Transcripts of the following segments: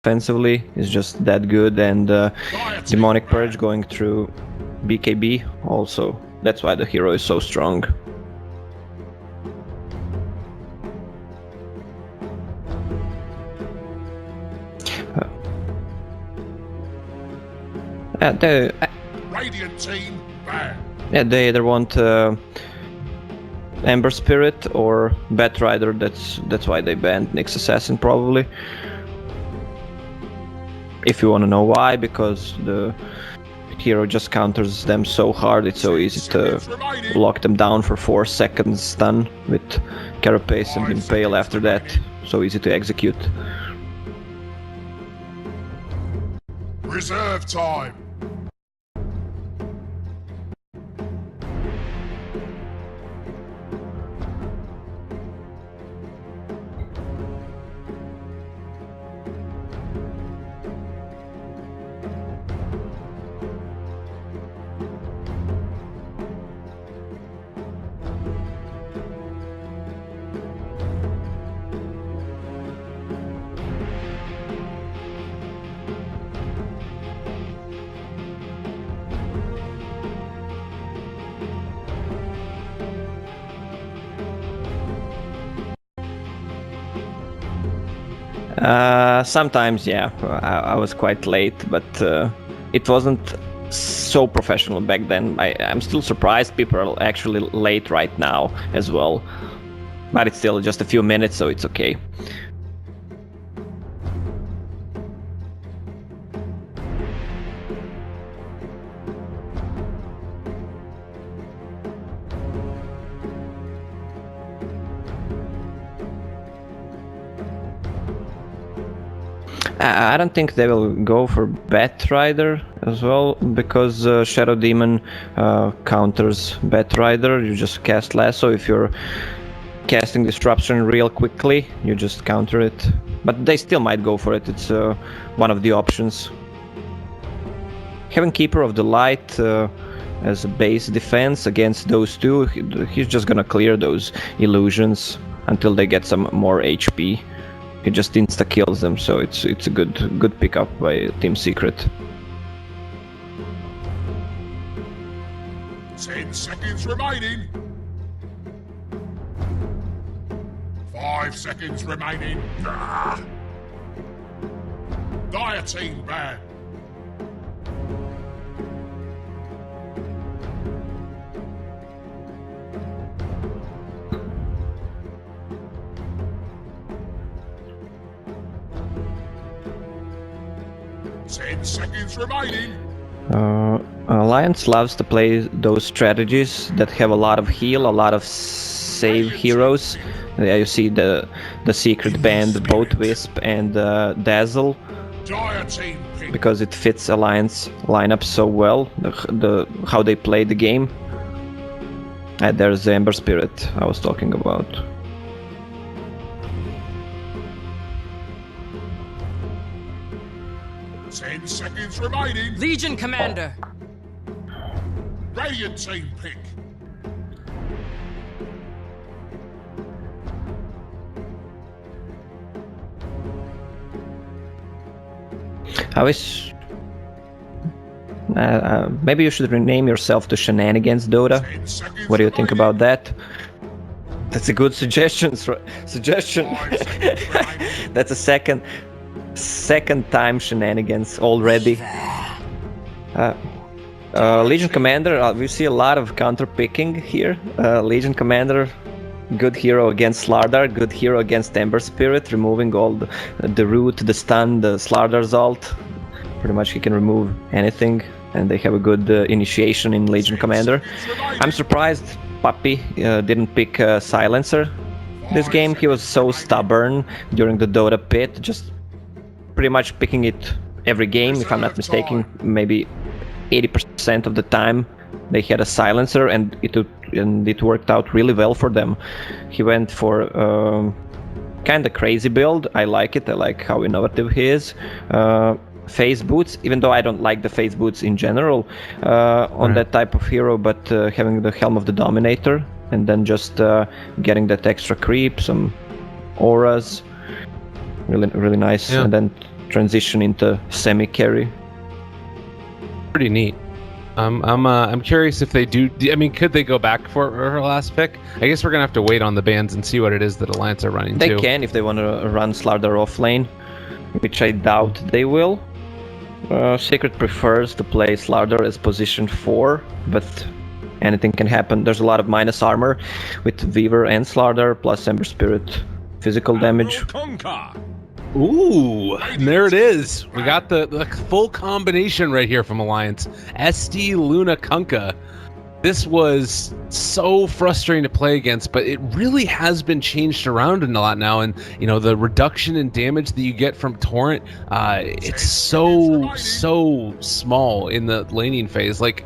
defensively is just that good, and Demonic Purge going through BKB also. That's why the hero is so strong. Radiant team, bad. Yeah, they either want Ember Spirit or Batrider. That's why they banned Nyx Assassin probably. If you want to know why, because the hero just counters them so hard, it's so easy to lock them down for 4 seconds stun with Carapace and Impale after that. So easy to execute. Reserve time. Sometimes, yeah, I was quite late, but it wasn't so professional back then. I'm still surprised people are actually late right now as well, but it's still just a few minutes, so it's okay. I don't think they will go for Batrider as well, because Shadow Demon counters Batrider. You just cast Lasso. If you're casting Disruption real quickly, you just counter it. But they still might go for it. It's one of the options. Having Keeper of the Light as a base defense against those two, he's just gonna clear those illusions until they get some more HP. He just insta kills them, so it's a good pickup by Team Secret. 10 seconds remaining. 5 seconds remaining. Ah. Dire team bad. Seconds remaining. Alliance loves to play those strategies that have a lot of heal, a lot of save heroes. You see the Secret band, both Wisp and Dazzle, because it fits Alliance lineup so well. How they play the game. And there's the Ember Spirit I was talking about. Seconds remaining. Legion Commander. Radiant team pick. I wish maybe you should rename yourself to Shenanigans Dota. What do you think about that? That's a good suggestion. That's a second time Shenanigans already. Legion Commander, we see a lot of counter picking here. Legion Commander, good hero against StarLadder, good hero against Ember Spirit, removing all the root, the stun, the StarLadder's ult. Pretty much he can remove anything, and they have a good initiation in Legion Commander. I'm surprised Puppy didn't pick Silencer this game. He was so stubborn during the Dota pit, just pretty much picking it every game. If I'm not mistaken, maybe 80% of the time they had a Silencer, and it worked out really well for them. He went for kind of crazy build. I like it. I like how innovative he is. Phase boots, even though I don't like the phase boots in general on that type of hero, but having the Helm of the Dominator and then just getting that extra creep, some auras, really nice. Yeah. And then transition into semi-carry. Pretty neat. I'm curious if they do. I mean, could they go back for her last pick? I guess we're gonna have to wait on the bans and see what it is that Alliance are running. They can if they want to run StarLadder off lane, which I doubt they will. Secret prefers to play StarLadder as position 4, but anything can happen. There's a lot of minus armor with Feaver and StarLadder, plus Ember Spirit physical damage. Ooh, and there it is. We got the full combination right here from Alliance. SD Luna Kunkka. This was so frustrating to play against, but it really has been changed around a lot now. And, you know, the reduction in damage that you get from Torrent, it's so small in the laning phase. Like,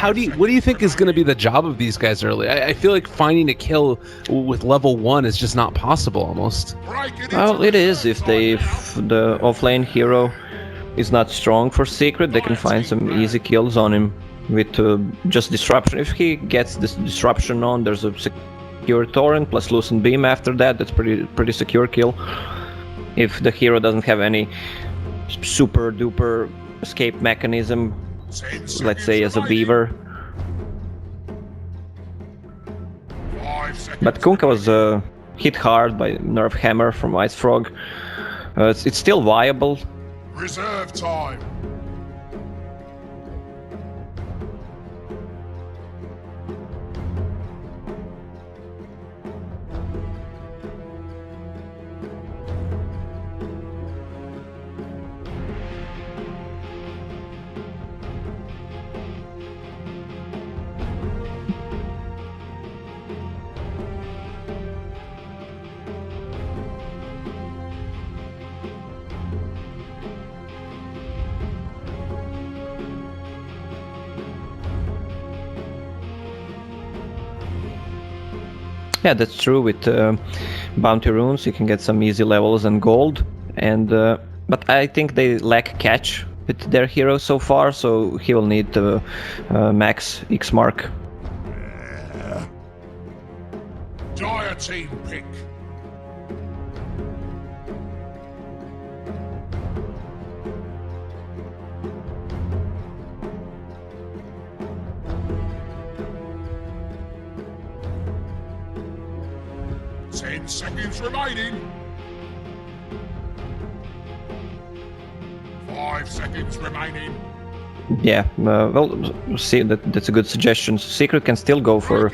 what do you think is going to be the job of these guys early? I feel like finding a kill with level 1 is just not possible almost. Well, it is. If the offlane hero is not strong for Secret, they can find some easy kills on him with just disruption. If he gets this disruption on, there's a secure torrent plus loosen beam after that. That's pretty secure kill. If the hero doesn't have any super duper escape mechanism, let's say as a Beaver. But Kunkka was hit hard by Nerf Hammer from Ice Frog. It's still viable. Reserve time. Yeah, that's true. With bounty runes, you can get some easy levels and gold. And but I think they lack catch with their hero so far, so he will need the max X mark. Dire team pick. Ten seconds remaining. 5 seconds remaining. Yeah, well, see, that's a good suggestion. Secret can still go for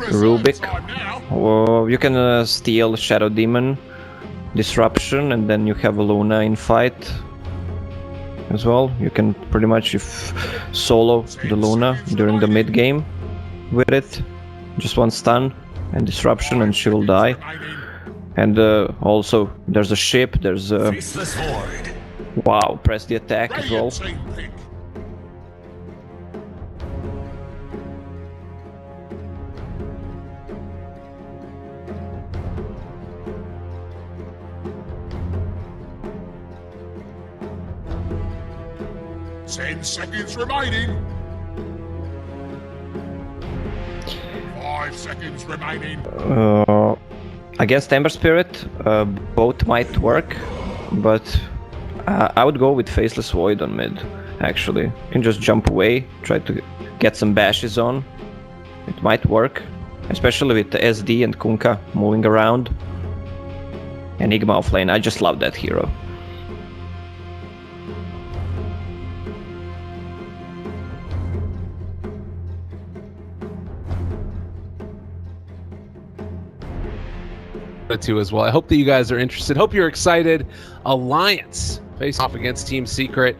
Rubik. Or you can steal Shadow Demon, Disruption, and then you have Luna in fight as well. You can pretty much solo the Luna during the mid game with it. Just one stun and Disruption, and she will die. And also, there's a ship. There's a wow. Press the attack as well. 10 seconds remaining. 5 seconds remaining. Against Ember Spirit, both might work, but I would go with Faceless Void on mid, actually. You can just jump away, try to get some bashes on. It might work, especially with the SD and Kunkka moving around. Enigma offlane, I just love that hero. Too as well. I hope that you guys are interested. Hope you're excited. Alliance face off against Team Secret.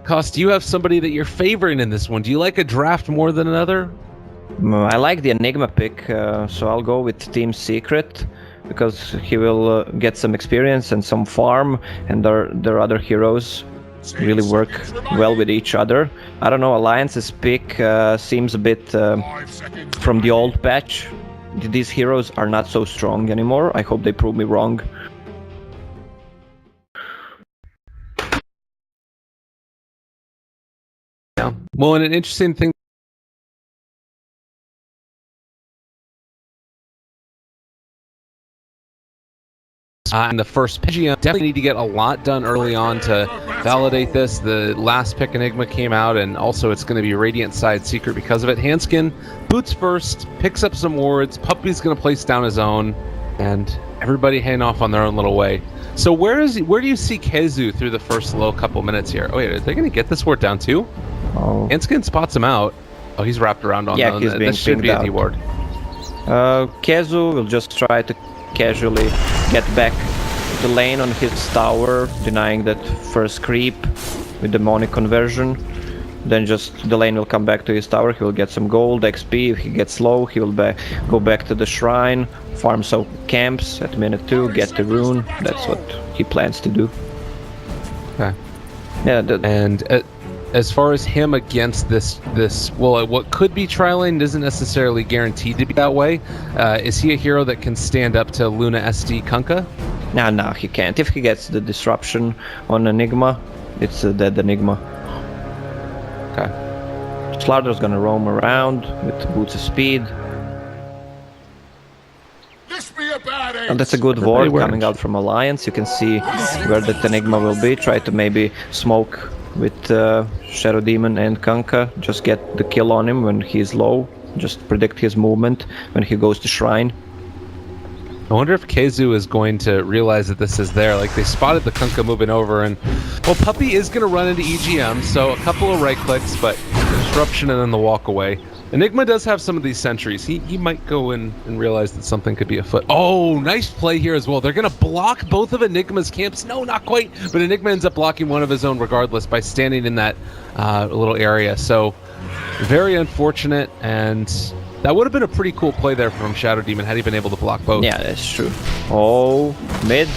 Cost, do you have somebody that you're favoring in this one? Do you like a draft more than another? I like the Enigma pick, so I'll go with Team Secret because he will get some experience and some farm, and their other heroes really work well with each other. I don't know, Alliance's pick seems a bit from the old patch. These heroes are not so strong anymore. I hope they prove me wrong. Yeah. Well, and an interesting thing in the first PGM. Definitely need to get a lot done early on to validate this. The last pick Enigma came out, and also it's going to be Radiant side secret because of it. Hanskin boots first, picks up some wards. Puppy's going to place down his own, and everybody heading off on their own little way. So where do you see Kezu through the first little couple minutes here? Oh wait, are they going to get this ward down too? Oh. Hanskin spots him out. Oh, he's wrapped around on yeah, he's being that should be out. a ward. Kezu will just try to casually get back the lane on his tower, denying that first creep with demonic conversion. Then just the lane will come back to his tower. He will get some gold XP. If he gets low, he will go back to the shrine, farm some camps at minute 2, get the rune. That's what he plans to do. Okay. Yeah. As far as him against this, well, what could be tri-lane isn't necessarily guaranteed to be that way. Is he a hero that can stand up to Luna SD Kunkka? No, he can't. If he gets the disruption on Enigma, it's a dead Enigma. Okay. StarLadder's gonna roam around with boots of speed. This be a bad And that's a good ward coming out from Alliance. You can see where that Enigma will be. Try to maybe smoke with Shadow Demon and Kunkka. Just get the kill on him when he's low. Just predict his movement when he goes to Shrine. I wonder if Kezu is going to realize that this is there. Like, they spotted the Kunkka moving over, and well, Puppy is going to run into EGM, so a couple of right clicks, but disruption and then the walk away. Enigma does have some of these sentries. He might go in and realize that something could be afoot. Oh, nice play here as well. They're going to block both of Enigma's camps. No, not quite, but Enigma ends up blocking one of his own regardless by standing in that little area. So very unfortunate, and that would have been a pretty cool play there from Shadow Demon had he been able to block both. Yeah, that's true. Oh, mid.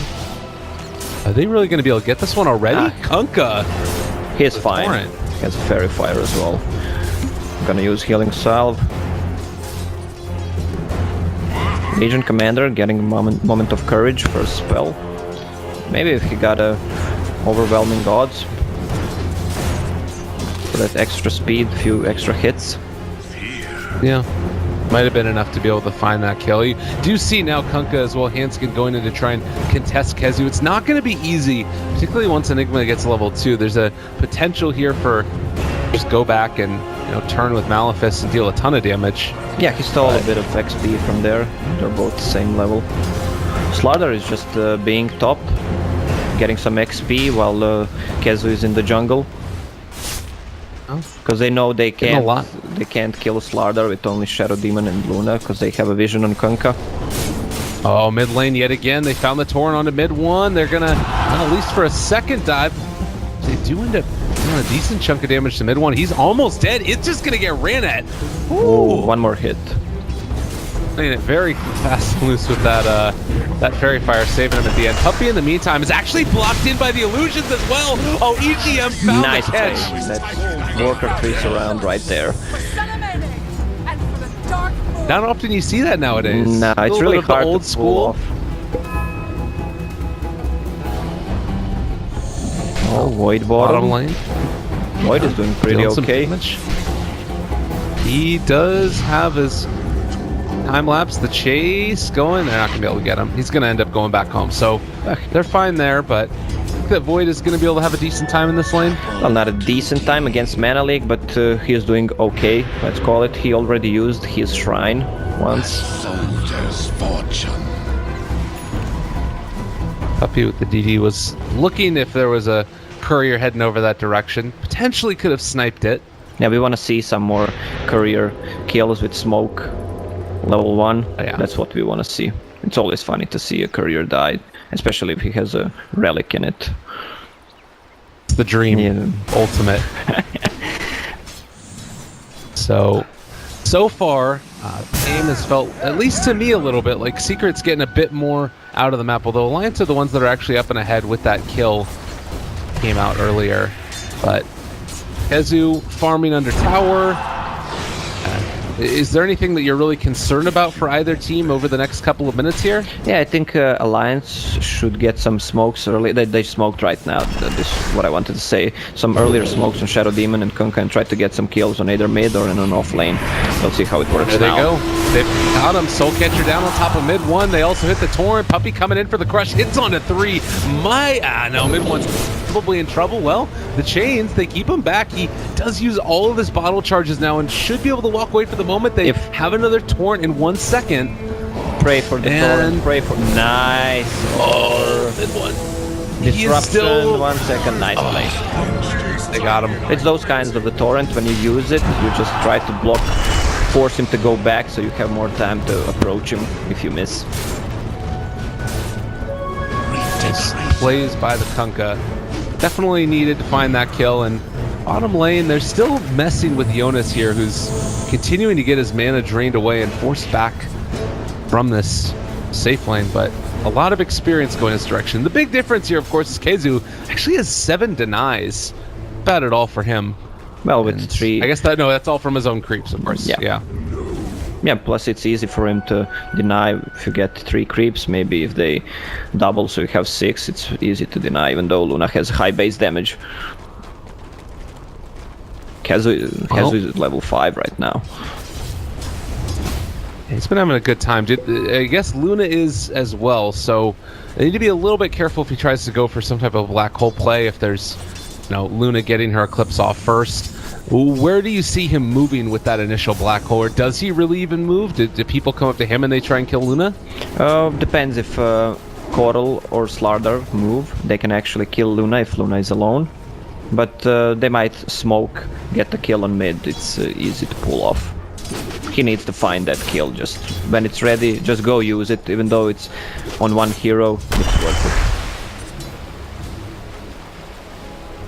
Are they really going to be able to get this one already? Kunkka. He's fine. Torrent. He has Fairy Fire as well. I'm gonna use Healing Salve. Legion Commander getting a moment of courage for a spell. Maybe if he got a Overwhelming Odds. For that extra speed, few extra hits. Yeah, might have been enough to be able to find that kill. You do see now Kunkka as well, Hanskin going in to try and contest Kezu. It's not going to be easy, particularly once Enigma gets level 2. There's a potential here for just go back and turn with Malefice and deal a ton of damage. Yeah, he stole a bit of XP from there. They're both the same level. StarLadder is just being top, getting some XP while Kezu is in the jungle. Because they know they can't kill StarLadder with only Shadow Demon and Luna, because they have a vision on Kunkka. Oh, mid lane yet again. They found the Torrent onto mid 1. They're gonna, well, at least for a second dive, they do end up doing a decent chunk of damage to mid 1. He's almost dead. It's just gonna get ran at. Ooh, one more hit. Playing it very fast and loose with that Fairy Fire, saving him at the end. Puppy, in the meantime, is actually blocked in by the illusions as well. Oh, EGM found nice the catch. That Worker trees around right there. Not often you see that nowadays. Nah, it's really hard old to school. Off. Oh, Void bottom lane. Void is doing pretty okay. He does have his time lapse, the chase going. They're not going to be able to get him. He's going to end up going back home. So they're fine there, but I think that Void is going to be able to have a decent time in this lane. Well, not a decent time against Mana League, but he is doing okay, let's call it. He already used his shrine once. Soldier's fortune. Puppy with the DD was looking if there was a courier heading over that direction. Potentially could have sniped it. Yeah, we want to see some more courier kills with smoke. Level 1, yeah. That's what we want to see. It's always funny to see a courier die, especially if he has a relic in it. It's the dream, ultimate. So far, the game has felt, at least to me, a little bit like Secret's getting a bit more out of the map, although Alliance are the ones that are actually up and ahead with that kill came out earlier. But Kezu farming under tower. Is there anything that you're really concerned about for either team over the next couple of minutes here? Yeah, I think Alliance should get some smokes early. They smoked right now. This is what I wanted to say. Some earlier smokes on Shadow Demon and Kunkka and try to get some kills on either mid or in an off lane. We'll see how it works there now. There they go. They've got him. Soulcatcher down on top of mid 1. They also hit the Torrent. Puppey coming in for the crush. Hits on to 3. No, mid 1's probably in trouble. Well, the chains, they keep him back. He does use all of his bottle charges now and should be able to walk away for the moment. They have another Torrent in 1 second. Pray for the Torrent. Pray for... Nice. Oh, mid 1. Disruption, still... 1 second. Nice play. They got him. It's those kinds of the Torrent. When you use it, you just try to block, force him to go back so you have more time to approach him if you miss. Plays by the Kunkka. Definitely needed to find that kill, and bottom lane, they're still messing with Jonas here, who's continuing to get his mana drained away and forced back from this safe lane, but a lot of experience going this direction. The big difference here, of course, is Keizu actually has 7 denies. Bad at all for him. Well, with 3... I guess that's all from his own creeps, of course. Yeah, plus it's easy for him to deny if you get 3 creeps. Maybe if they double, so you have 6, it's easy to deny, even though Luna has high base damage. Keizu is at level 5 right now. He's been having a good time. I guess Luna is as well, so they need to be a little bit careful if he tries to go for some type of black hole play, if there's, Luna getting her Eclipse off first. Where do you see him moving with that initial black hole, or does he really even move? Do people come up to him and they try and kill Luna? Depends if Coral or StarLadder move. They can actually kill Luna if Luna is alone. But they might smoke, get the kill on mid. It's easy to pull off. He needs to find that kill. Just when it's ready, just go use it. Even though it's on 1 hero, it's worth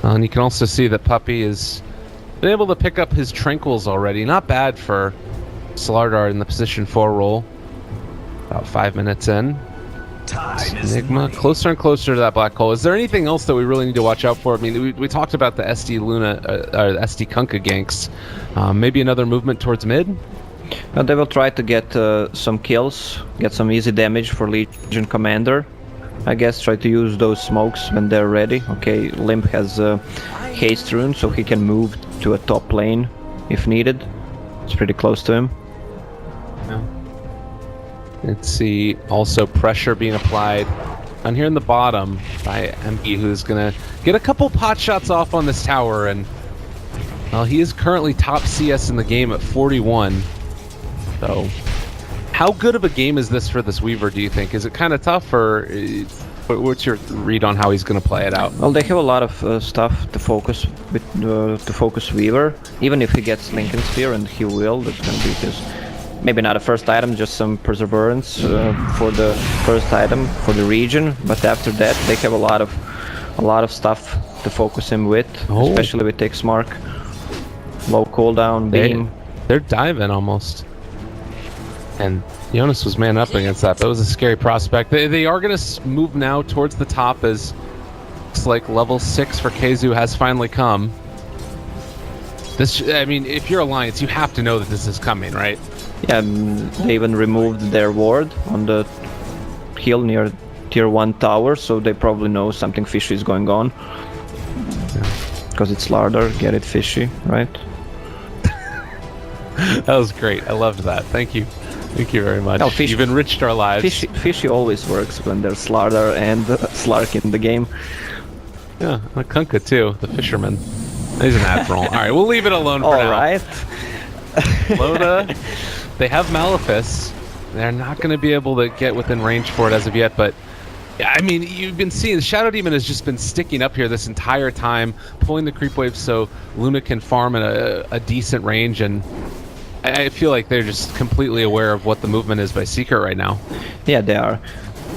it. And you can also see that Puppey is been able to pick up his Tranquils already. Not bad for StarLadder in the position 4 role. About 5 minutes in. Enigma closer and closer to that black hole. Is there anything else that we really need to watch out for? I mean, we talked about the SD Luna or SD Kunkka ganks. Maybe another movement towards mid? They will try to get some kills, get some easy damage for Legion Commander. I guess try to use those smokes when they're ready. Okay, Limp has haste rune, so he can move to a top lane if needed. It's pretty close to him. Yeah. Let's see, also pressure being applied on here in the bottom by MP, who's gonna get a couple pot shots off on this tower, and well, he is currently top CS in the game at 41. So how good of a game is this for this Weaver, do you think? Is it kind of tough, or what's your read on how he's going to play it out? Well, they have a lot of stuff to focus with, to focus Weaver. Even if he gets Lincoln Sphere, and he will, that's going to be his, maybe not a first item, just some perseverance for the first item for the region. But after that, they have a lot of stuff to focus him with, especially with X Mark, low cooldown, beam. They're diving almost. And Jonas was man up against that. That was a scary prospect. They are going to move now towards the top, as looks like level 6 for Keizu has finally come. This, I mean, if you're Alliance, you have to know that this is coming, right? Yeah, they even removed their ward on the hill near tier 1 tower, so they probably know something fishy is going on. Because it's StarLadder, get it fishy, right? That was great. I loved that. Thank you. Thank you very much. You've enriched our lives. Fishy always works when there's StarLadder and Slark in the game. Yeah, and Kunkka too, the fisherman. He's an admiral. Alright, we'll leave it alone for now. Alright. Loda, they have Malefice. They're not going to be able to get within range for it as of yet, but yeah, I mean, you've been seeing the Shadow Demon has just been sticking up here this entire time, pulling the creep wave so Luna can farm in a decent range, and I feel like they're just completely aware of what the movement is by Secret right now. Yeah, they are.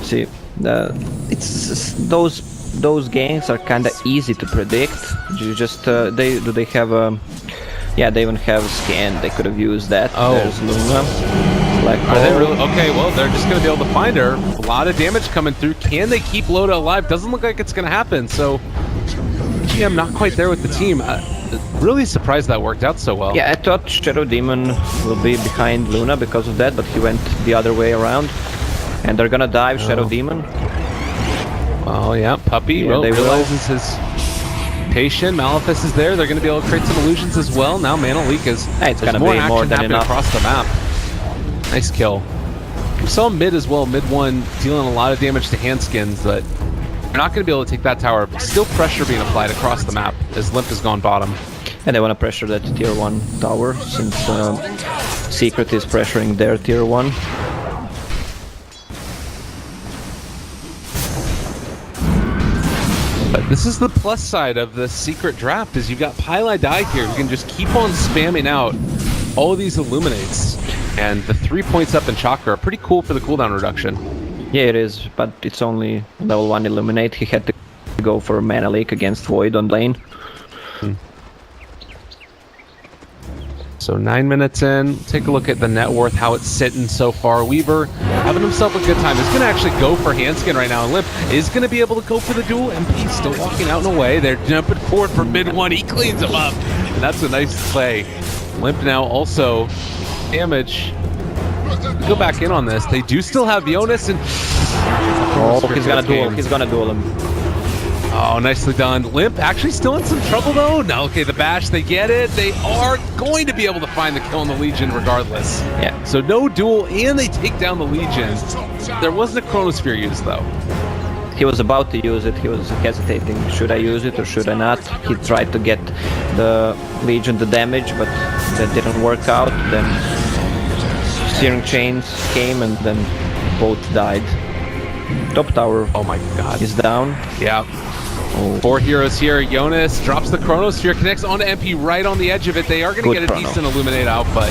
See, it's those games are kind of easy to predict. You just they have a they even have a scan. They could have used that. There's Luna. Are they really? Okay, well, they're just going to be able to find her. A lot of damage coming through. Can they keep Loda alive? Doesn't look like it's going to happen. So, GM not quite there with the team. Really surprised that worked out so well. Yeah, I thought Shadow Demon will be behind Luna because of that, but he went the other way around. And they're gonna dive Shadow Demon. Oh yeah, Puppy realizes his patient. Malefice is there. They're gonna be able to create some illusions as well. Now Mana Leak is it's gonna more be action more than happening enough across the map. Nice kill. We saw mid as well. Mid 1 dealing a lot of damage to Handskins, but they're not gonna be able to take that tower. Still pressure being applied across the map as Limp has gone bottom. And they want to pressure that tier 1 tower, since Secret is pressuring their tier 1. But this is the plus side of the Secret draft, is you've got Pylai Die here who can just keep on spamming out all of these Illuminates. And the 3 points up in Chakra are pretty cool for the cooldown reduction. Yeah, it is, but it's only level 1 Illuminate. He had to go for a Mana Leak against Void on lane. So 9 minutes in, take a look at the net worth, how it's sitting so far. Weaver having himself a good time. He's going to actually go for Handskin right now, and Limp is going to be able to go for the duel. MP still walking out and away. They're jumping forward for mid 1. He cleans him up, and that's a nice play. Limp now also damage. Go back in on this. They do still have Jonas, and he's gonna duel. He's gonna duel him. Oh, nicely done. Limp actually still in some trouble though. No, okay, the bash, they get it. They are going to be able to find the kill on the Legion regardless. Yeah. So no duel, and they take down the Legion. There wasn't a Chronosphere used though. He was about to use it. He was hesitating. Should I use it or should I not? He tried to get the Legion the damage, but that didn't work out. Then Searing Chains came and then both died. Top tower, oh my god, is down. Yeah. 4 heroes here. Jonas drops the Chronosphere, connects onto MP right on the edge of it. They are going to get a decent Illuminate out, but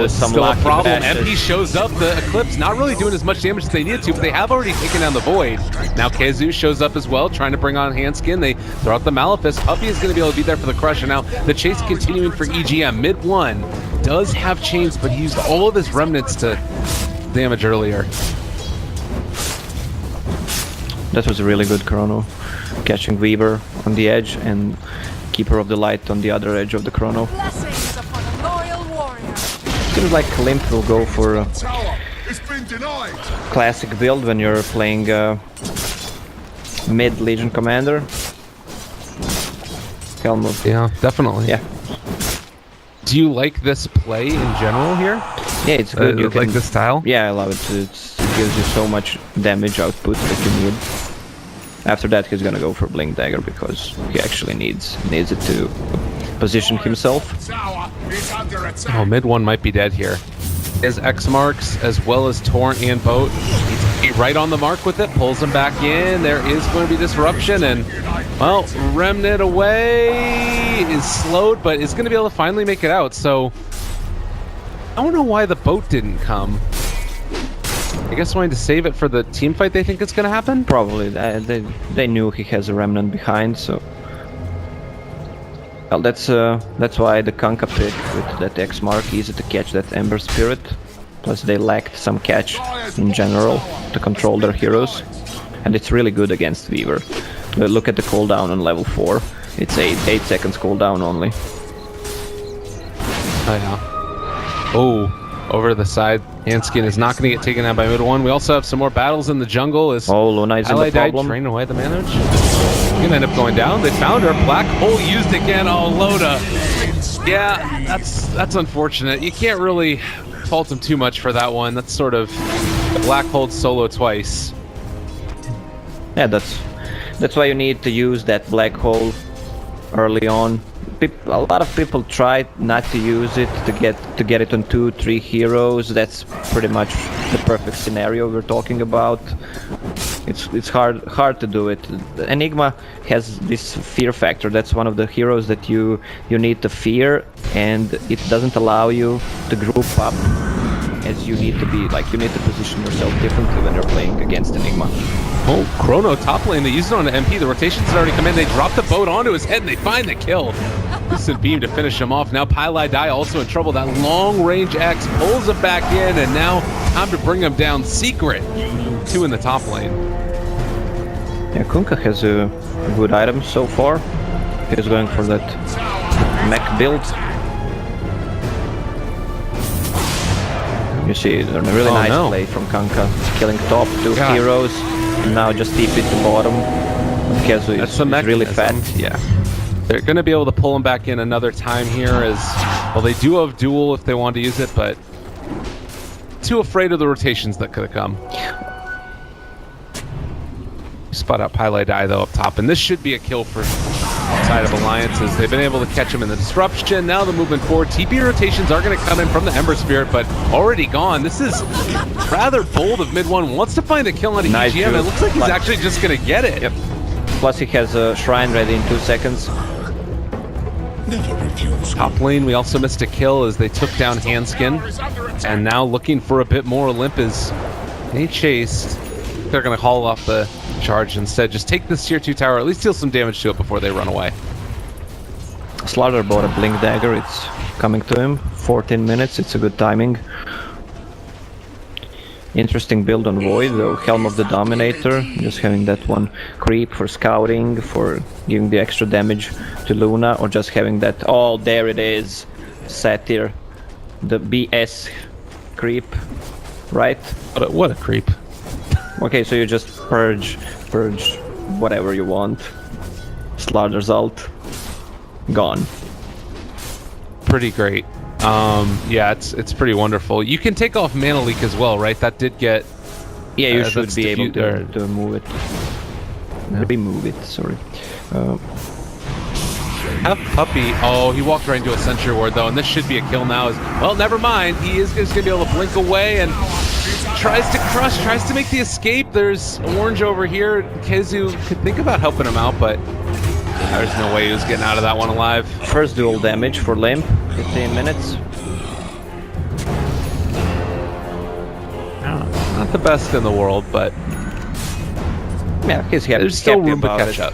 some still a problem. bashes. MP shows up. The Eclipse not really doing as much damage as they needed to, but they have already taken down the Void. Now Kezu shows up as well, trying to bring on Handskin. They throw out the Malefice. Puppy is going to be able to be there for the crush, and now the chase continuing for EGM. Mid 1 does have chains, but he used all of his remnants to damage earlier. That was a really good chrono. Catching Weaver on the edge and Keeper of the Light on the other edge of the chrono. Seems like Limp will go for a classic build when you're playing mid Legion Commander. Helmut. Yeah, definitely. Yeah. Do you like this play in general here? Yeah, it's good. You like this style? Yeah, I love it. It gives you so much damage output that you need. After that, he's gonna go for Blink Dagger because he actually needs it to position himself. Oh, mid 1 might be dead here. His X marks as well as Torrent and Boat. He's right on the mark with it, pulls him back in. There is going to be disruption, and well, Remnant away is slowed, but is going to be able to finally make it out. So I don't know why the boat didn't come. I guess wanting to save it for the team fight they think it's going to happen? Probably. They knew he has a Remnant behind, so... Well, that's why the Kanka pick with that X mark, easy to catch that Ember Spirit. Plus they lacked some catch in general to control their heroes. And it's really good against Feaver. Look at the cooldown on level 4. It's 8 seconds cooldown only. Oh yeah. Oh. Over to the side. Hanskin is not going to get taken out by mid 1. We also have some more battles in the jungle. Luna is in the problem. Draining away the manage. She's going to end up going down. They found her. Black hole used again. Oh, Loda. Yeah, that's unfortunate. You can't really fault him too much for that one. That's sort of black hole solo twice. Yeah, that's why you need to use that black hole early on. A lot of people try not to use it to get it on 2-3 heroes. That's pretty much the perfect scenario we're talking about. It's hard to do it. Enigma has this fear factor. That's one of the heroes that you need to fear, and it doesn't allow you to group up as you need to be. Like, you need to position yourself differently when you're playing against Enigma. Oh, Chrono top lane, they used it on the MP. The rotations had already come in. They dropped the boat onto his head and they find the kill. Lucid Beam to finish him off. Now Pylai Die also in trouble. That long range X pulls him back in, and now time to bring him down. Secret 2 in the top lane. Yeah, Kunkka has a good item so far. He's going for that mech build. You see a really nice play from Kanka, killing top 2 heroes, and now just TP to bottom. Kezu is really fat. Yeah. They're going to be able to pull him back in another time here as, well, they do have duel if they want to use it, but too afraid of the rotations that could have come. Spot out Pylai Die though up top, and this should be a kill for side of Alliances. They've been able to catch him in the disruption. Now the movement forward. TP rotations are going to come in from the Ember Spirit, but already gone. This is rather bold of mid one. Wants to find a kill on Nice EGM. It looks like he's actually just going to get it. Yep. Plus he has a shrine ready in 2 seconds. Top lane, we also missed a kill as they took down Handskin. And now looking for a bit more. Olymp is they chased. They're going to haul off the charge instead. Just take this tier 2 tower, at least deal some damage to it before they run away. StarLadder bought a blink dagger. It's coming to him. 14 minutes. It's a good timing. Interesting build on Void though. Helm of the Dominator. Just having that one creep for scouting, for giving the extra damage to Luna, or just having that. Oh, there it is. Satyr. The BS creep. Right? What a creep. Okay, so you just purge whatever you want. StarLadder's ult. Gone. Pretty great. Yeah, it's pretty wonderful. You can take off Mana Leak as well, right? That did get... Yeah, you should be able to move it. Yeah. Remove it, sorry. Have Puppy... Oh, he walked right into a Sentry Ward, though, and this should be a kill now. Well, never mind. He is just going to be able to blink away and tries to crush, tries to make the escape. There's Orange over here. Kezu could think about helping him out, but there's no way he was getting out of that one alive. First dual damage for Limp, 15 minutes. Not the best in the world, but yeah, he's happy. There's still room to catch up.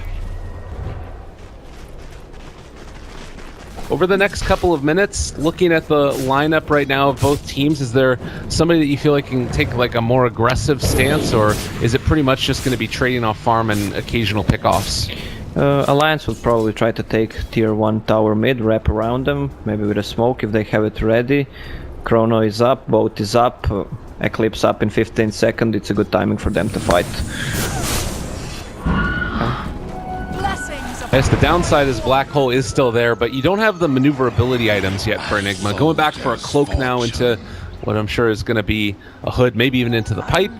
Over the next couple of minutes, looking at the lineup right now of both teams, is there somebody that you feel like can take like a more aggressive stance, or is it pretty much just going to be trading off farm and occasional pickoffs? Alliance would probably try to take tier 1 tower mid, wrap around them, maybe with a smoke if they have it ready. Chrono is up, Boat is up, Eclipse up in 15 seconds. It's a good timing for them to fight. Yes, the downside is Black Hole is still there, but you don't have the maneuverability items yet for Enigma. Going back for a cloak now into what I'm sure is going to be a hood, maybe even into the pipe.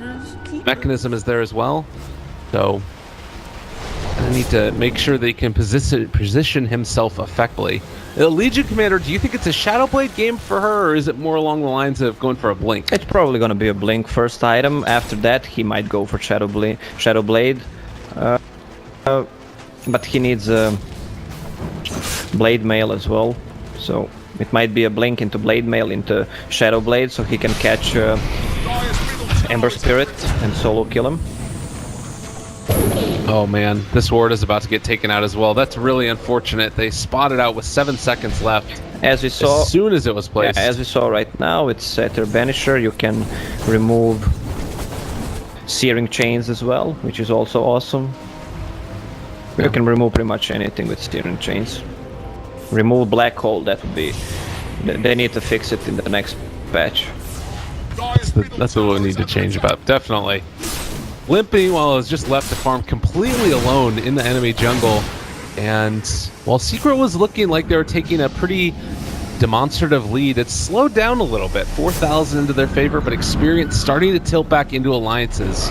Mechanism is there as well. So I need to make sure they can position himself effectively. The Legion Commander, do you think it's a Shadowblade game for her, or is it more along the lines of going for a Blink? It's probably going to be a Blink first item. After that, he might go for Shadowblade. But he needs a Blade Mail as well. So it might be a Blink into Blade Mail into Shadowblade, so he can catch Ember Spirit and solo kill him. Oh man, this ward is about to get taken out as well. That's really unfortunate. They spotted out with 7 seconds left. As we saw, as soon as it was placed. Yeah, as we saw right now, it's Satyr Banisher. You can remove Searing Chains as well, which is also awesome. You can remove pretty much anything with Searing Chains. Remove Black Hole, that would be... They need to fix it in the next patch. That's what we need to change about, definitely. Limp, meanwhile, is just left to farm completely alone in the enemy jungle. And while Secret was looking like they were taking a pretty demonstrative lead, it's slowed down a little bit. 4,000 into their favor, but Experience starting to tilt back into Alliances.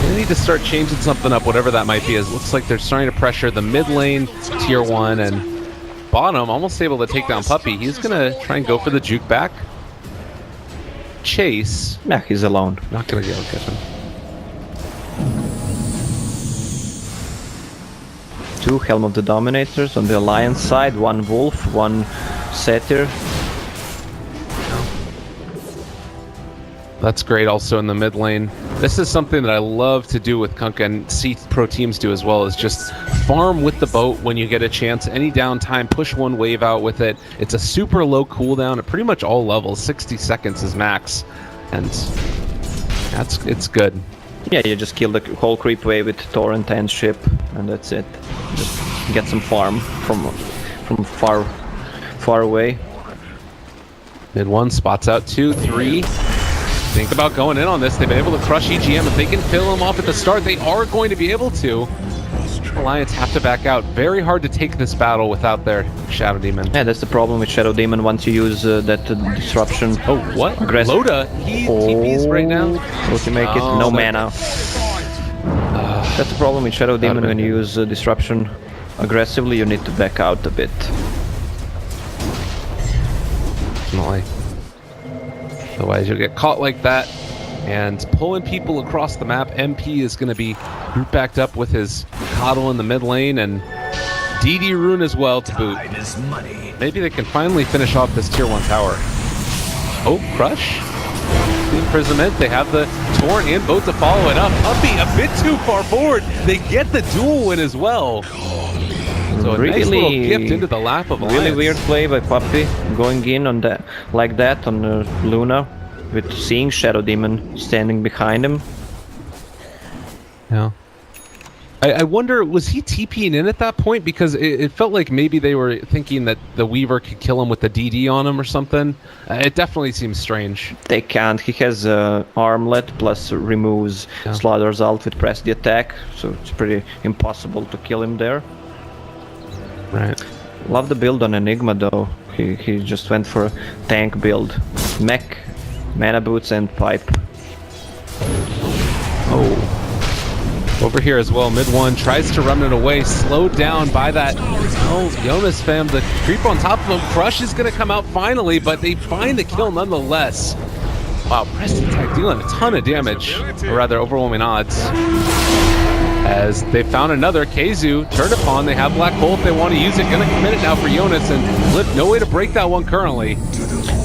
They need to start changing something up, whatever that might be. It looks like they're starting to pressure the mid lane, tier 1, and bottom, almost able to take down Puppy. He's going to try and go for the juke back. Chase. Nah, he's alone. Not going to go get him. 2 Helm of the Dominators on the Alliance side, 1 Wolf, 1 Satyr. That's great also in the mid lane. This is something that I love to do with Kunkka and see pro teams do as well, is just farm with the boat when you get a chance. Any downtime, push 1 wave out with it. It's a super low cooldown at pretty much all levels. 60 seconds is max. And it's good. Yeah, you just kill the whole creep wave with Torrent and Ship, and that's it. Just get some farm from from far away. Mid one spots out 2, 3. Think about going in on this. They've been able to crush EGM. If they can fill him off at the start, they are going to be able to. Alliance have to back out. Very hard to take this battle without their Shadow Demon. Yeah, that's the problem with Shadow Demon. Once you use that disruption. Oh, what? Loda, he TPs right now. Will you make it? No mana. That's the problem with Shadow Demon. When you use disruption aggressively, you need to back out a bit. Definitely. Otherwise, you'll get caught like that. And pulling people across the map, MP is going to be group backed up with his Coddle in the mid lane and DD Rune as well to boot. Maybe they can finally finish off this tier 1 tower. Oh, Crush. The imprisonment. They have the Torrent and boat to follow it up. Uppy a bit too far forward. They get the dual win as well. So a nice little gift into the lap of Alliance. Really weird play by Puppy, going in on that like that on Luna, with seeing Shadow Demon standing behind him. Yeah. I wonder, was he TPing in at that point? Because it felt like maybe they were thinking that the Weaver could kill him with the DD on him or something. It definitely seems strange. They can't. He has Armlet plus removes StarLadder's ult with press the attack, so it's pretty impossible to kill him there. Right. Love the build on Enigma though. He just went for a tank build. Mech, mana boots and pipe. Oh. Over here as well, mid one tries to run it away, slowed down by that. Oh, Jonas fam, the creep on top of him. Crush is going to come out finally, but they find the kill nonetheless. Wow, Preston Tech dealing a ton of damage, or rather overwhelming odds. As they found another, Keizu turned upon, they have Black Hole if they want to use it. Gonna commit it now for Jonas, and Lip, no way to break that one currently.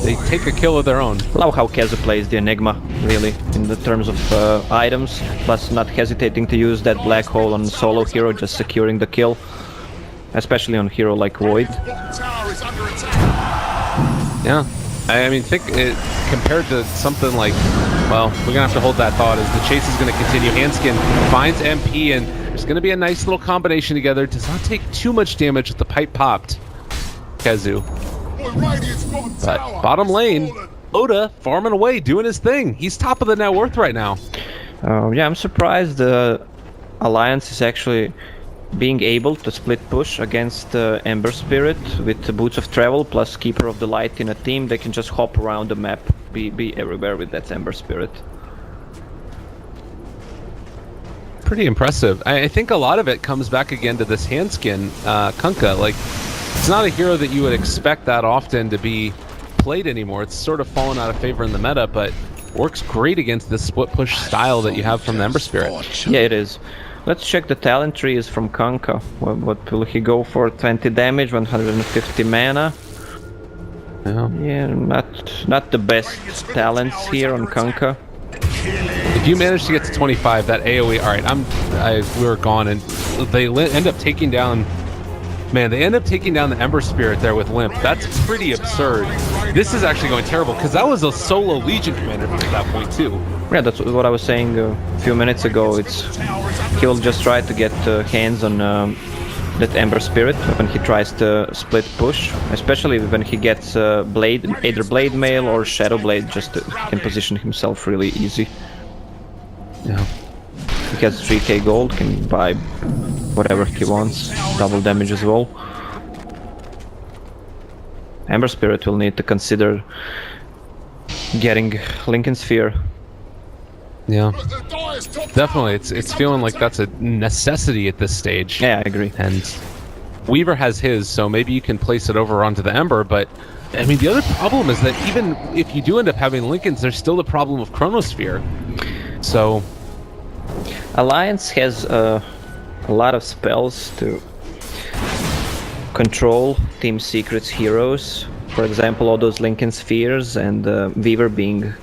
They take a kill of their own. Love how Keizu plays the Enigma, really, in the terms of items, plus not hesitating to use that Black Hole on solo hero, just securing the kill. Especially on hero like Void. Yeah. I mean, think it compared to something like, well, we're gonna have to hold that thought as the chase is gonna continue. Handskin finds MP, and there's gonna be a nice little combination together. Does not take too much damage with the pipe popped. Keizu. But bottom lane, Oda farming away, doing his thing. He's top of the net worth right now. Yeah, I'm surprised the Alliance is actually being able to split push against Ember Spirit with the Boots of Travel plus Keeper of the Light in a team. They can just hop around the map, be everywhere with that Ember Spirit. Pretty impressive. I think a lot of it comes back again to this Handskin Kunkka. Like, it's not a hero that you would expect that often to be played anymore. It's sort of fallen out of favor in the meta, but works great against this split push style that you have from the Ember Spirit. Yeah, it is. Let's check the talent trees from Kunkka. What will he go for? 20 damage, 150 mana. Yeah, not the best talents here on Kunkka. If you manage to get to 25, that AoE, all right, we were gone, and they end up taking down. Man, they end up taking down the Ember Spirit there with Limp. That's pretty absurd. This is actually going terrible, because that was a solo Legion commander at that point, too. Yeah, that's what I was saying a few minutes ago. He'll just try to get hands on that Ember Spirit when he tries to split push, especially when he gets blade, either Blade Mail or Shadow Blade, just can position himself really easy. Yeah. He has 3k gold, can buy whatever he wants, double damage as well. Ember Spirit will need to consider getting Lincoln Sphere. Yeah, definitely. It's feeling like that's a necessity at this stage. Yeah, I agree. And Weaver has his, so maybe you can place it over onto the Ember, but I mean, the other problem is that even if you do end up having Lincolns, there's still the problem of Chronosphere. So Alliance has a lot of spells to control Team Secret's heroes. For example, all those Lincoln Spheres and Weaver being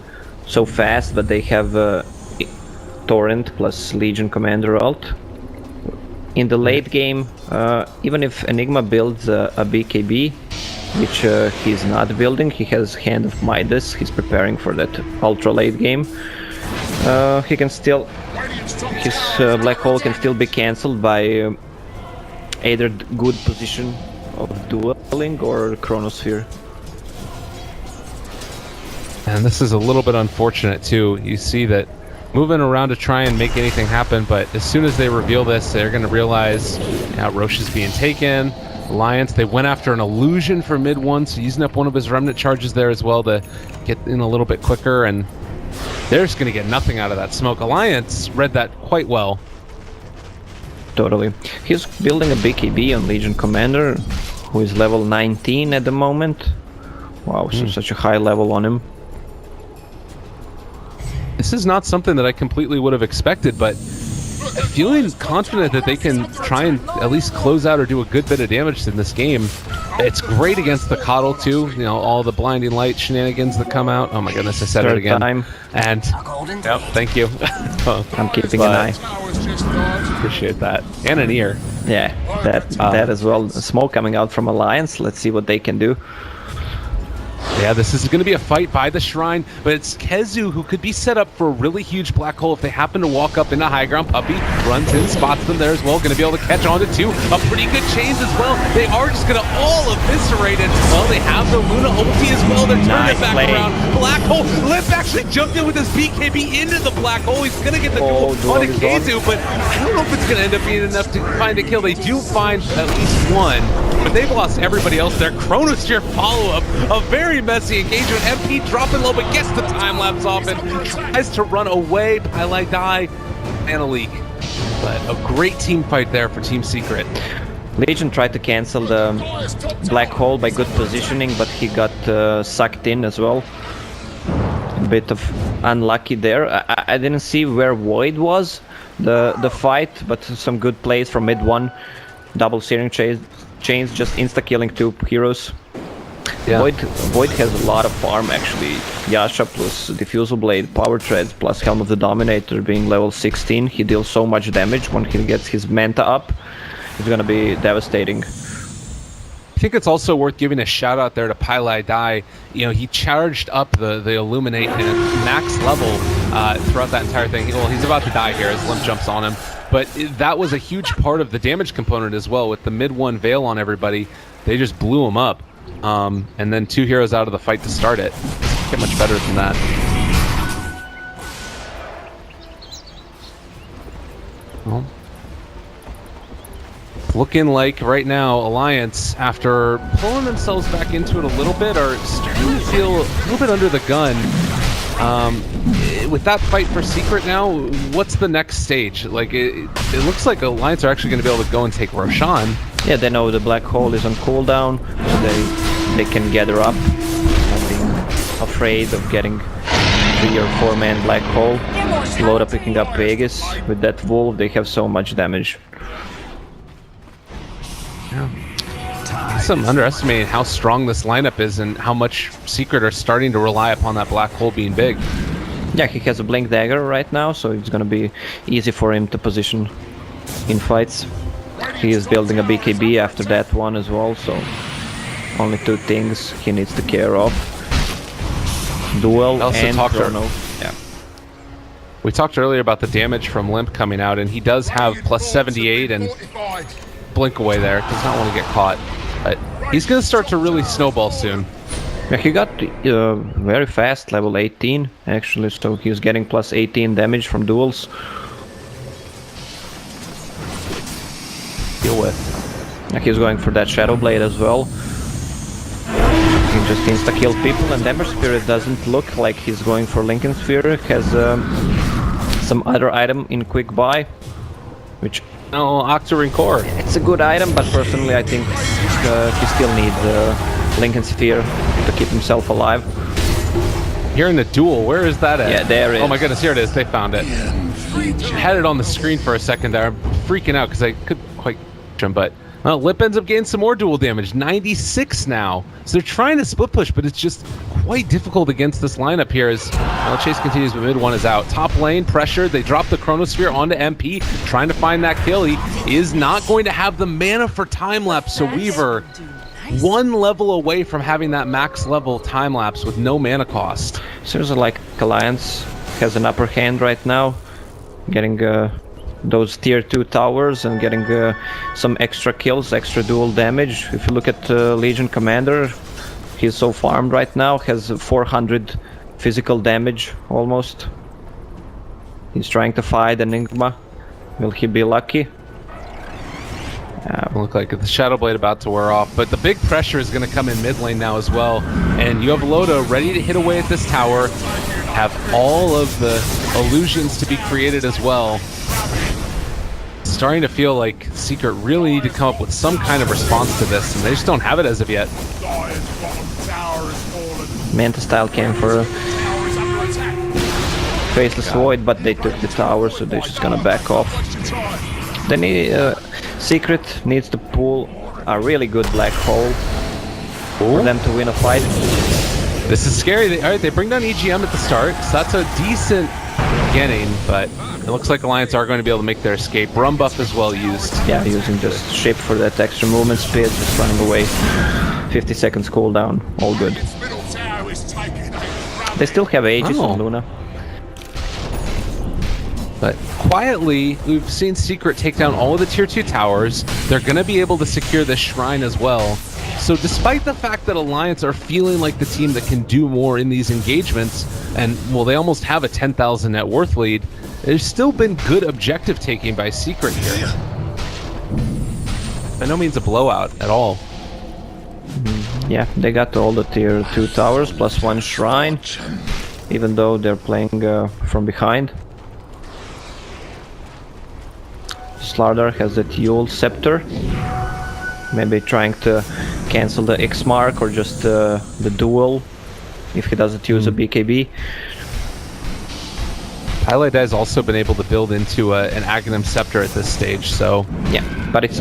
so fast, but they have Torrent plus Legion Commander ult. In the late game, even if Enigma builds a BKB, which he's not building, he has Hand of Midas, he's preparing for that ultra late game. He can still, his Black Hole can still be cancelled by either good position of duel Link or Chronosphere. And this is a little bit unfortunate too. You see that moving around to try and make anything happen, but as soon as they reveal this, they're going to realize Roche is being taken. Alliance, they went after an illusion for mid one, so using up one of his remnant charges there as well to get in a little bit quicker, and they're just going to get nothing out of that smoke. Alliance read that quite well. Totally. He's building a BKB on Legion Commander, who is level 19 at the moment. Wow, so such a high level on him. This is not something that I completely would have expected, but feeling confident that they can try and at least close out or do a good bit of damage in this game. It's great against the Coddle too, you know, all the blinding light shenanigans that come out. Oh my goodness, I said it again. Time. And yep, thank you. I'm keeping an eye. Appreciate that. And an ear. Yeah, that as well. Smoke coming out from Alliance. Let's see what they can do. Yeah, this is going to be a fight by the Shrine, but it's Kezu who could be set up for a really huge black hole if they happen to walk up into high ground. Puppey runs in, spots them there as well, going to be able to catch on to two. A pretty good chains as well. They are just going to all eviscerate it. Well, they have the Luna ulti as well. They're turning it back around. Black hole. Limp actually jumped in with his BKB into the black hole. He's going to get the duel onto Kezu, but I don't know if it's going to end up being enough to find a kill. They do find at least one, but they've lost everybody else there. Chronosphere follow-up, a very messy engagement. MP dropping low, but gets the time lapse off and tries to run away. Pylai die and a leak. But a great team fight there for Team Secret. Legion tried to cancel the black hole by good positioning, but he got sucked in as well. A bit of unlucky there. I didn't see where Void was, the fight, but some good plays from mid one. Double searing chains, just insta-killing two heroes. Yeah. Void has a lot of farm actually. Yasha plus Diffusal Blade, Power Treads plus Helm of the Dominator being level 16. He deals so much damage when he gets his Manta up. It's gonna be devastating. I think it's also worth giving a shout out there to Pylai Dai. You know, he charged up the Illuminate at max level throughout that entire thing. Well, he's about to die here as Limp jumps on him. But that was a huge part of the damage component as well. With the mid one veil on everybody, they just blew him up. And then two heroes out of the fight to start it. Doesn't get much better than that. Well, looking like right now Alliance, after pulling themselves back into it a little bit, are starting to feel a little bit under the gun. With that fight for Secret now, what's the next stage? Like, it looks like Alliance are actually going to be able to go and take Roshan. Yeah, they know the black hole is on cooldown, so they can gather up, not being afraid of getting 3 or 4 man black hole. Loda picking up Vegas. With that wolf, they have so much damage. Yeah. I'm underestimating how strong this lineup is and how much Secret are starting to rely upon that black hole being big. Yeah, he has a Blink Dagger right now, so it's gonna be easy for him to position in fights. He is building a BKB after that one as well, so only 2 things he needs to care of. Duel and Chrono. Yeah. We talked earlier about the damage from Limp coming out, and he does have plus 78 and blink away there. Does not want to get caught. But he's going to start to really snowball soon. Yeah, he got very fast, level 18 actually, so he's getting plus 18 damage from duels. Deal with. Yeah, he's going for that Shadow Blade as well. He just insta-kill people, and Ember Spirit doesn't look like he's going for Lincoln Sphere. Has some other item in quick buy, which... No, Octarine Core. It's a good item, but personally I think he still needs Lincoln Sphere to keep himself alive. Here in the duel, where is that at? Yeah, there it is. Oh my goodness, here it is. They found it. I had it on the screen for a second there. I'm freaking out because I couldn't quite catch him, but well, Lip ends up getting some more duel damage. 96 now. So they're trying to split push, but it's just quite difficult against this lineup here as well, chase continues, but mid one is out. Top lane, pressured. They drop the Chronosphere onto MP, trying to find that kill. He is not going to have the mana for time lapse, so Weaver 1 level away from having that max level time lapse with no mana cost. Seems like Alliance has an upper hand right now, getting those tier 2 towers and getting some extra kills, extra dual damage. If you look at Legion Commander, he's so farmed right now, has 400 physical damage almost. He's trying to fight Enigma. Will he be lucky? Look like the Shadow Blade about to wear off, but the big pressure is going to come in mid lane now as well. And you have Loda ready to hit away at this tower, have all of the illusions to be created as well. Starting to feel like Secret really need to come up with some kind of response to this, and they just don't have it as of yet. Manta Style came for a Faceless Void, but they took the tower, so they're just gonna back off. Then Secret needs to pull a really good black hole for them to win a fight. This is scary. Alright, they bring down EGM at the start, so that's a decent beginning, but it looks like Alliance are going to be able to make their escape. Rum buff is well used. Yeah, using just Shape for that extra movement speed, just running away. 50 seconds cooldown, all good. They still have Aegis on Luna. But quietly, we've seen Secret take down all of the tier 2 towers. They're going to be able to secure this shrine as well. So despite the fact that Alliance are feeling like the team that can do more in these engagements, and well, they almost have a 10,000 net worth lead, there's still been good objective taking by Secret here. By no means a blowout at all. Yeah, they got all the tier 2 towers plus 1 shrine, even though they're playing from behind. StarLadder has the Yule Scepter, maybe trying to cancel the X mark or just the duel if he doesn't use a BKB. Highlight has also been able to build into an Aghanim Scepter at this stage, so yeah, but it's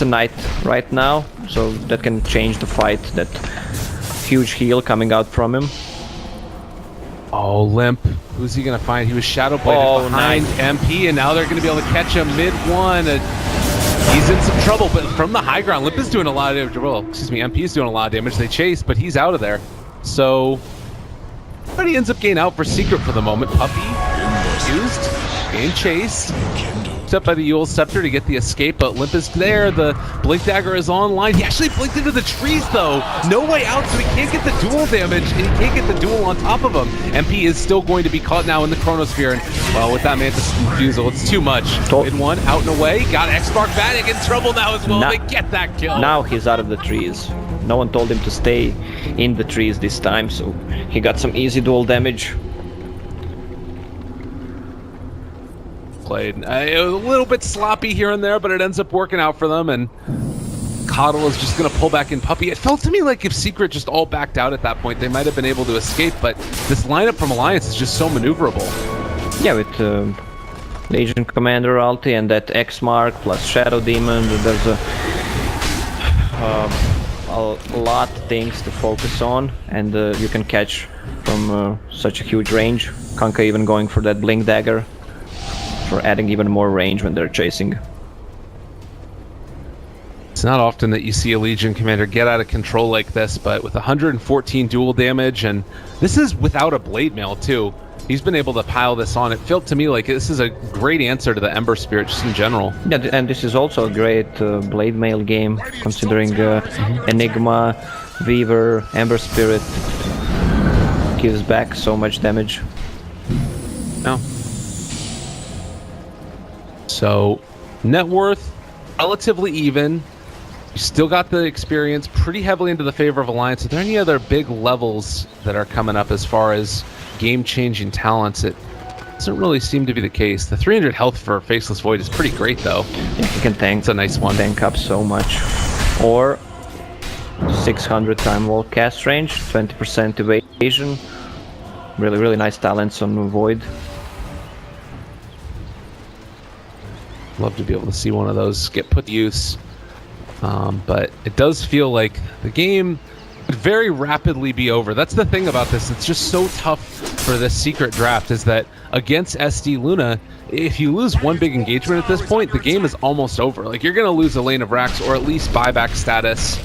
a knight right now, so that can change the fight. That huge heal coming out from him. Oh, Limp. Who's he going to find? He was Shadow Bladed behind MP, and now they're going to be able to catch him mid-1. He's in some trouble, but from the high ground, Limp is doing a lot of damage. Well, excuse me, MP is doing a lot of damage. They chase, but he's out of there. So, but he ends up getting out for Secret for the moment. Puppy used, getting chased. Up by the Yule Scepter to get the escape, but Limp is there. The Blink Dagger is online. He actually blinked into the trees though. No way out, so he can't get the dual damage, and he can't get the dual on top of him. MP is still going to be caught now in the Chronosphere, and well, with that Mantis Refusal, it's too much. In one, out and away. Got X-Mark Vatic in trouble now as well. They get that kill. Now he's out of the trees. No one told him to stay in the trees this time, so he got some easy dual damage. Played a little bit sloppy here and there, but it ends up working out for them, and Coddle is just going to pull back in Puppy. It felt to me like if Secret just all backed out at that point, they might have been able to escape, but this lineup from Alliance is just so maneuverable. Yeah, with Legion Commander ulti and that X Mark plus Shadow Demon, there's a lot of things to focus on, and you can catch from such a huge range. Kunkka even going for that Blink Dagger, for adding even more range when they're chasing. It's not often that you see a Legion commander get out of control like this, but with 114 dual damage, and this is without a blade mail too. He's been able to pile this on. It felt to me like this is a great answer to the Ember Spirit just in general. Yeah, and this is also a great blade mail game, considering Enigma, Feaver, Ember Spirit gives back so much damage. No. So, net worth, relatively even. You still got the experience pretty heavily into the favor of Alliance. Are there any other big levels that are coming up as far as game-changing talents? It doesn't really seem to be the case. The 300 health for Faceless Void is pretty great, though. Yeah, he can tank. It's a nice one. Tank up so much. Or 600 time wall cast range, 20% evasion. Really, really nice talents on Void. Love to be able to see one of those get put to use, but it does feel like the game could very rapidly be over. That's the thing about this. It's just so tough for this Secret draft, is that against SD Luna, if you lose one big engagement at this point, the game is almost over. Like, you're going to lose a lane of racks or at least buyback status.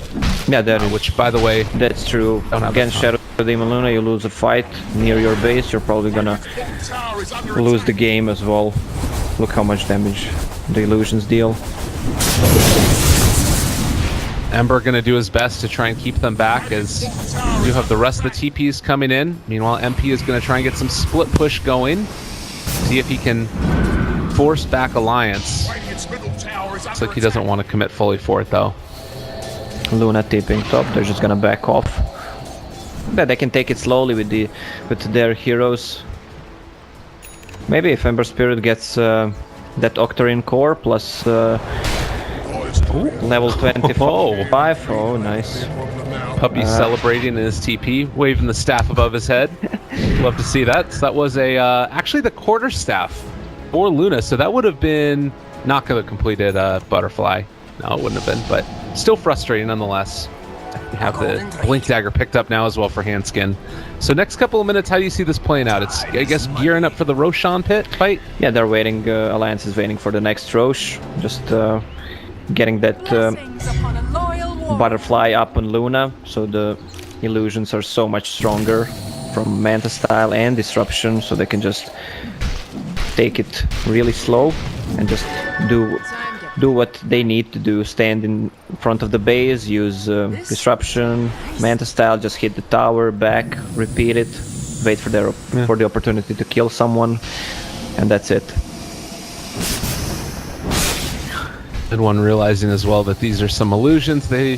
Yeah, that is, which, by the way, that's true. Against Shadow Demon Luna, you lose a fight near your base, you're probably gonna lose the game as well. Look how much damage the illusions deal. Ember gonna do his best to try and keep them back as you have the rest of the TPs coming in. Meanwhile, MP is gonna try and get some split push going. See if he can force back Alliance. Looks like he doesn't want to commit fully for it though. Luna tipping top, they're just gonna back off. Yeah, they can take it slowly with their heroes. Maybe if Ember Spirit gets that Octarine core plus level 25. Oh, nice. Puppy celebrating in his TP, waving the staff above his head. Love to see that. So that was a actually the quarter staff for Luna. So that would have been not going to completed Butterfly. No, it wouldn't have been, but still frustrating nonetheless. We have the Blink Dagger picked up now as well for Handskin. So next couple of minutes, how do you see this playing out? It's, I guess, gearing up for the Roshan pit fight? Yeah, they're waiting. Alliance is waiting for the next Rosh. Just getting that Butterfly up on Luna, so the illusions are so much stronger from Manta style and Disruption, so they can just take it really slow and just do what they need to do. Stand in front of the base, use Disruption, Manta style, just hit the tower, back, repeat it, wait for the opportunity to kill someone, and that's it. And one realizing as well that these are some illusions. They're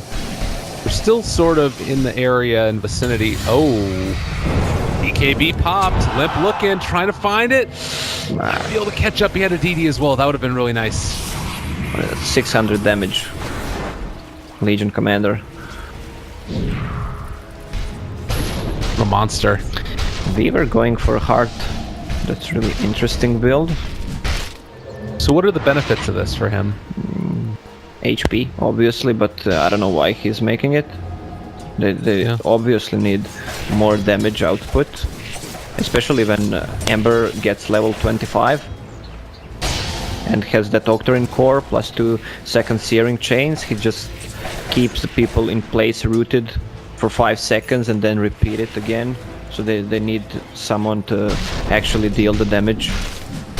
still sort of in the area and vicinity. Oh, BKB popped. Limp looking, trying to find it. Be able to catch up. He had a DD as well. That would have been really nice. 600 damage. Legion Commander. The monster. Feaver going for Heart. That's really interesting build. So what are the benefits of this for him? HP, obviously, but I don't know why he's making it. They obviously need more damage output, especially when Ember gets level 25 and has that Octarine core plus 2 second searing chains. He just keeps the people in place rooted for 5 seconds and then repeat it again. So they need someone to actually deal the damage.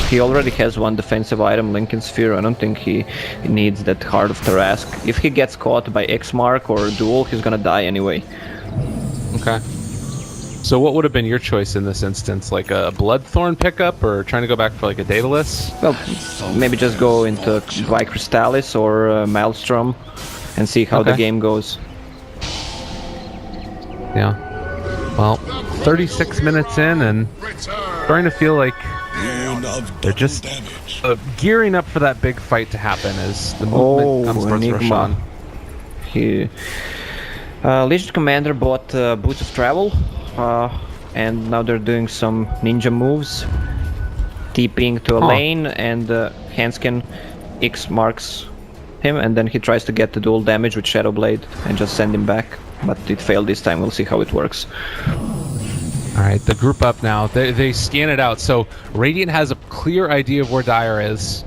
He already has one defensive item, Lincoln Sphere. I don't think he needs that Heart of Tarask. If he gets caught by X-Mark or Duel, he's gonna die anyway. Okay. So what would have been your choice in this instance? Like a Bloodthorn pickup or trying to go back for like a Daedalus? Well, maybe just go into Vicrystallis or Maelstrom and see how the game goes. Yeah. Well, 36 minutes in and starting to feel like they're just gearing up for that big fight to happen as the movement comes towards Roshan. Legion Commander bought Boots of Travel, and now they're doing some ninja moves, TPing to a lane, and Handskin X marks him, and then he tries to get the dual damage with Shadow Blade and just send him back, but it failed this time. We'll see how it works. Alright, the group up now. They scan it out. So Radiant has a clear idea of where Dire is.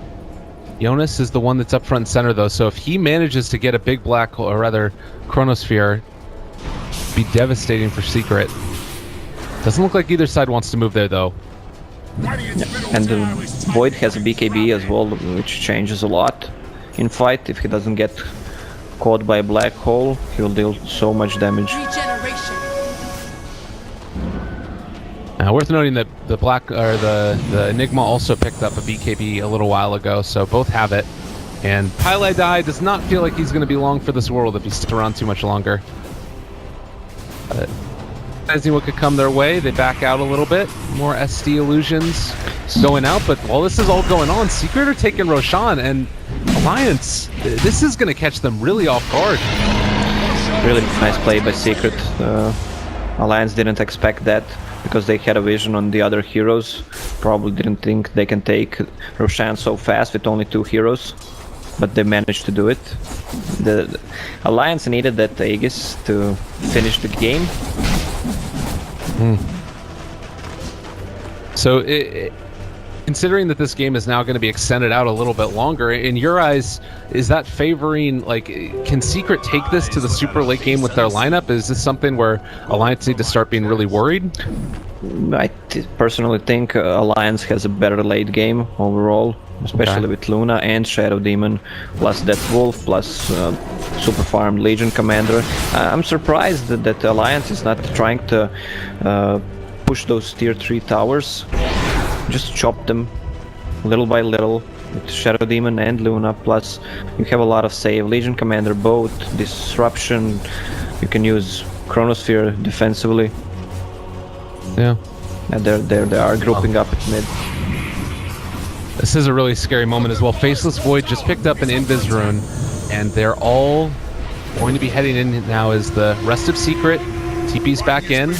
Jonas is the one that's up front and center though, so if he manages to get a big black hole, or rather Chronosphere, it'd be devastating for Secret. Doesn't look like either side wants to move there though. And the Void has a BKB as well, which changes a lot in fight. If he doesn't get caught by a black hole, he will deal so much damage. Now, worth noting that the Enigma also picked up a BKB a little while ago, so both have it. And Pyle Dai does not feel like he's going to be long for this world if he's still around too much longer. But realizing what could come their way, they back out a little bit. More SD illusions going out, but while this is all going on, Secret are taking Roshan, and Alliance, this is going to catch them really off guard. Really nice play by Secret. Alliance didn't expect that, because they had a vision on the other heroes. Probably didn't think they can take Roshan so fast with only 2 heroes, but they managed to do it. The Alliance needed that Aegis to finish the game. So considering that this game is now going to be extended out a little bit longer, in your eyes, is that favoring, like, can Secret take this to the super late game with their lineup? Is this something where Alliance need to start being really worried? I personally think Alliance has a better late game overall. especially with Luna and Shadow Demon, plus that Wolf, plus super farmed Legion Commander. I'm surprised that the Alliance is not trying to push those tier 3 towers. Just chop them little by little with Shadow Demon and Luna, plus you have a lot of save. Legion Commander both, Disruption, you can use Chronosphere defensively. Yeah. And they are grouping up at mid. This is a really scary moment as well. Faceless Void just picked up an Invis rune, and they're all going to be heading in now as the rest of Secret TP's back in.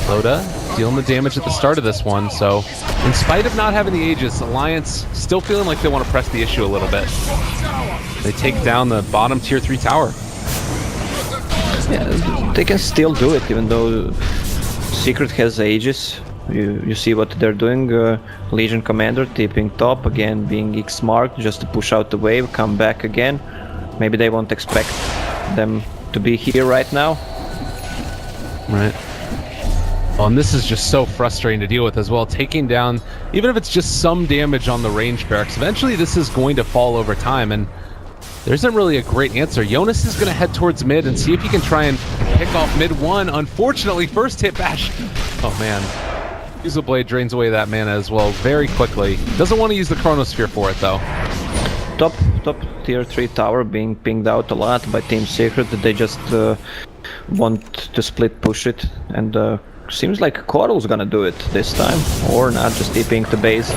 Dota dealing the damage at the start of this one, so in spite of not having the Aegis, Alliance still feeling like they want to press the issue a little bit. They take down the bottom tier 3 tower. Yeah, they can still do it even though Secret has Aegis. You see what they're doing. Legion Commander tipping top again, being X marked just to push out the wave, come back again. Maybe they won't expect them to be here right now. Right. Well, and this is just so frustrating to deal with as well. Taking down, even if it's just some damage on the range barracks, eventually this is going to fall over time, and there isn't really a great answer. Jonas is going to head towards mid and see if he can try and pick off mid 1. Unfortunately, first hit bash. Oh man. Fusel Blade drains away that mana as well very quickly. Doesn't want to use the Chronosphere for it though. Top tier 3 tower being pinged out a lot by Team Secret. They just want to split push it, and seems like Coral's gonna do it this time, or not, just TPing to base.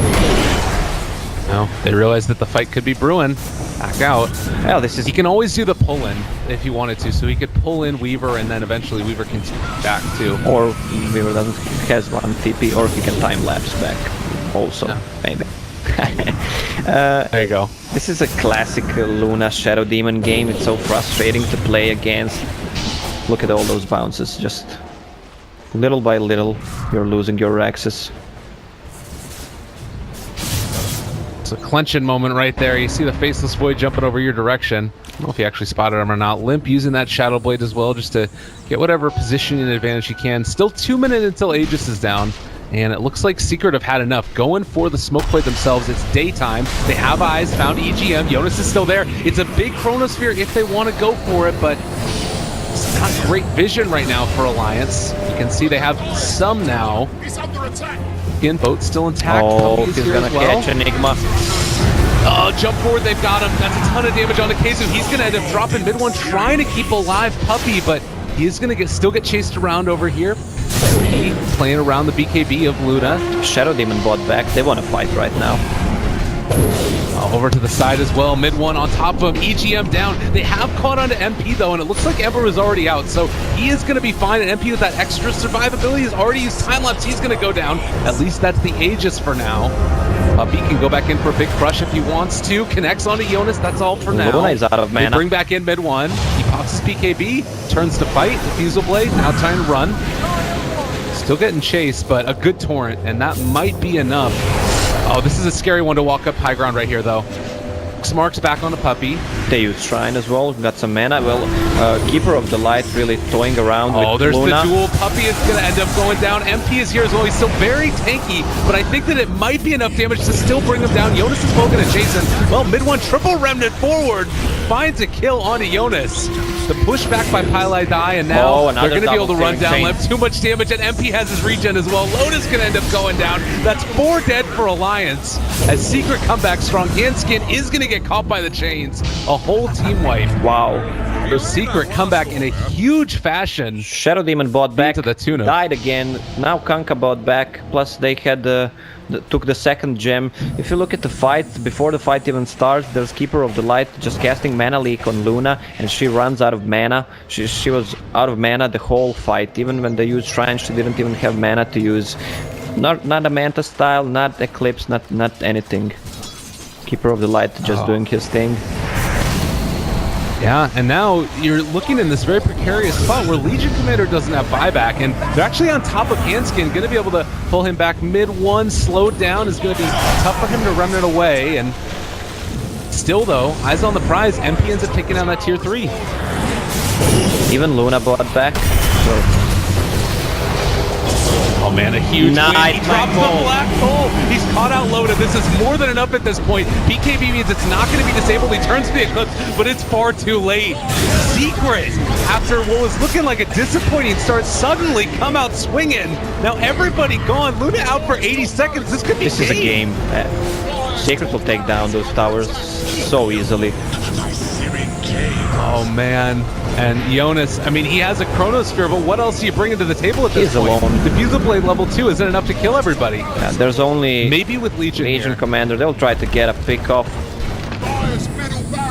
No, they realize that the fight could be brewing. Back out. Yeah, this is. He can always do the pull-in if he wanted to, so he could pull in Weaver and then eventually Weaver can TP back too. Or Weaver has one TP, or he can time lapse back also, yeah. Maybe. There you go. This is a classic Luna Shadow Demon game. It's so frustrating to play against. Look at all those bounces. Just little by little, you're losing your access. It's a clenching moment right there. You see the Faceless Void jumping over your direction. I don't know if he actually spotted him or not. Limp using that Shadow Blade as well just to get whatever positioning advantage he can. Still 2 minutes until Aegis is down. And it looks like Secret have had enough. Going for the smoke play themselves. It's daytime. They have eyes. Found EGM. Jonas is still there. It's a big Chronosphere if they want to go for it, but it's not great vision right now for Alliance. You can see they have some now. He's under attack. Again, boat still intact. Oh, he's gonna catch Enigma. Oh, jump forward, they've got him. That's a ton of damage on the Keizu. He's gonna end up dropping mid 1, trying to keep alive Puppy, but he is gonna still get chased around over here. He playing around the BKB of Luna. Shadow Demon bought back. They want to fight right now. Over to the side as well. Mid 1 on top of him. EGM down. They have caught onto MP though, and it looks like Ember is already out. So he is going to be fine. And MP with that extra survivability has already used time lapse. He's going to go down. At least that's the Aegis for now. Puppy can go back in for a big crush if he wants to. Connects onto Jonas. That's all for now. Luna is out of mana. They bring back in mid 1. He pops his BKB. Turns to fight. The Fusel Blade. Now time to run. Still getting chased, but a good torrent, and that might be enough. Oh, this is a scary one to walk up high ground right here, though. Smark's back on the Puppy. They use Shrine as well, got some mana. Well, Keeper of the Light really toying around with Luna. Oh, there's the duel. Puppy is going to end up going down. MP is here as well. He's still very tanky, but I think that it might be enough damage to still bring him down. Jonas is poking at Jason. Well, mid 1, triple remnant forward. Finds a kill onto Jonas. The pushback by Pylai Die, and now they're going to be able to run down Limp. Too much damage, and MP has his regen as well. Lotus going to end up going down. That's 4 dead for Alliance. As Secret comeback strong, Ganskin is going to get caught by the chains. A whole team wipe. Wow. The Secret comeback in a huge fashion. Shadow Demon bought back, to the tune of. Died again. Now Kanka bought back, plus they had took the second gem. If you look at the fight, before the fight even starts, there's Keeper of the Light just casting Mana Leak on Luna, and she runs out of mana. She was out of mana the whole fight. Even when they used Shrine, she didn't even have mana to use. Not a Manta style, not Eclipse, not anything. Keeper of the Light just doing his thing. Yeah, and now you're looking in this very precarious spot where Legion Commander doesn't have buyback, and they're actually on top of Hanskin, going to be able to pull him back mid 1, slowed down, is going to be tough for him to run it away, and still though, eyes on the prize, MP ends up taking down that tier 3. Even Luna bought back, so Oh man, a huge Nice win. He drops black hole. the black hole. He's caught out loaded. This is more than enough at this point. BKB means it's not going to be disabled. He turns to the Eclipse, but it's far too late. Secret, after what was looking like a disappointing start, suddenly come out swinging. Now everybody gone. Luna out for 80 seconds. This could be This is a game. Secret will take down those towers so easily. Oh man. And Jonas, I mean, he has a Chronosphere, but what else are you bringing to the table at this He's point? alone. Diffusal Blade level 2 isn't enough to kill everybody. Yeah, there's only Maybe with Legion here. Commander. They'll try to get a pick off,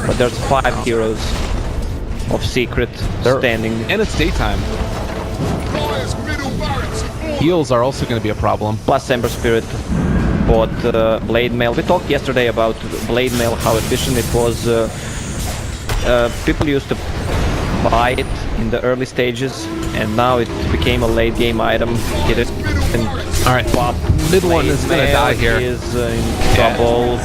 but there's 5 heroes of Secret standing. And it's daytime. Heals are also going to be a problem. Plus Ember Spirit bought Blade Mail. We talked yesterday about Blade Mail, how efficient it was. People used to buy it in the early stages, and now it became a late game item. Get it and All right, pop. mid one is going to die here. He is in trouble.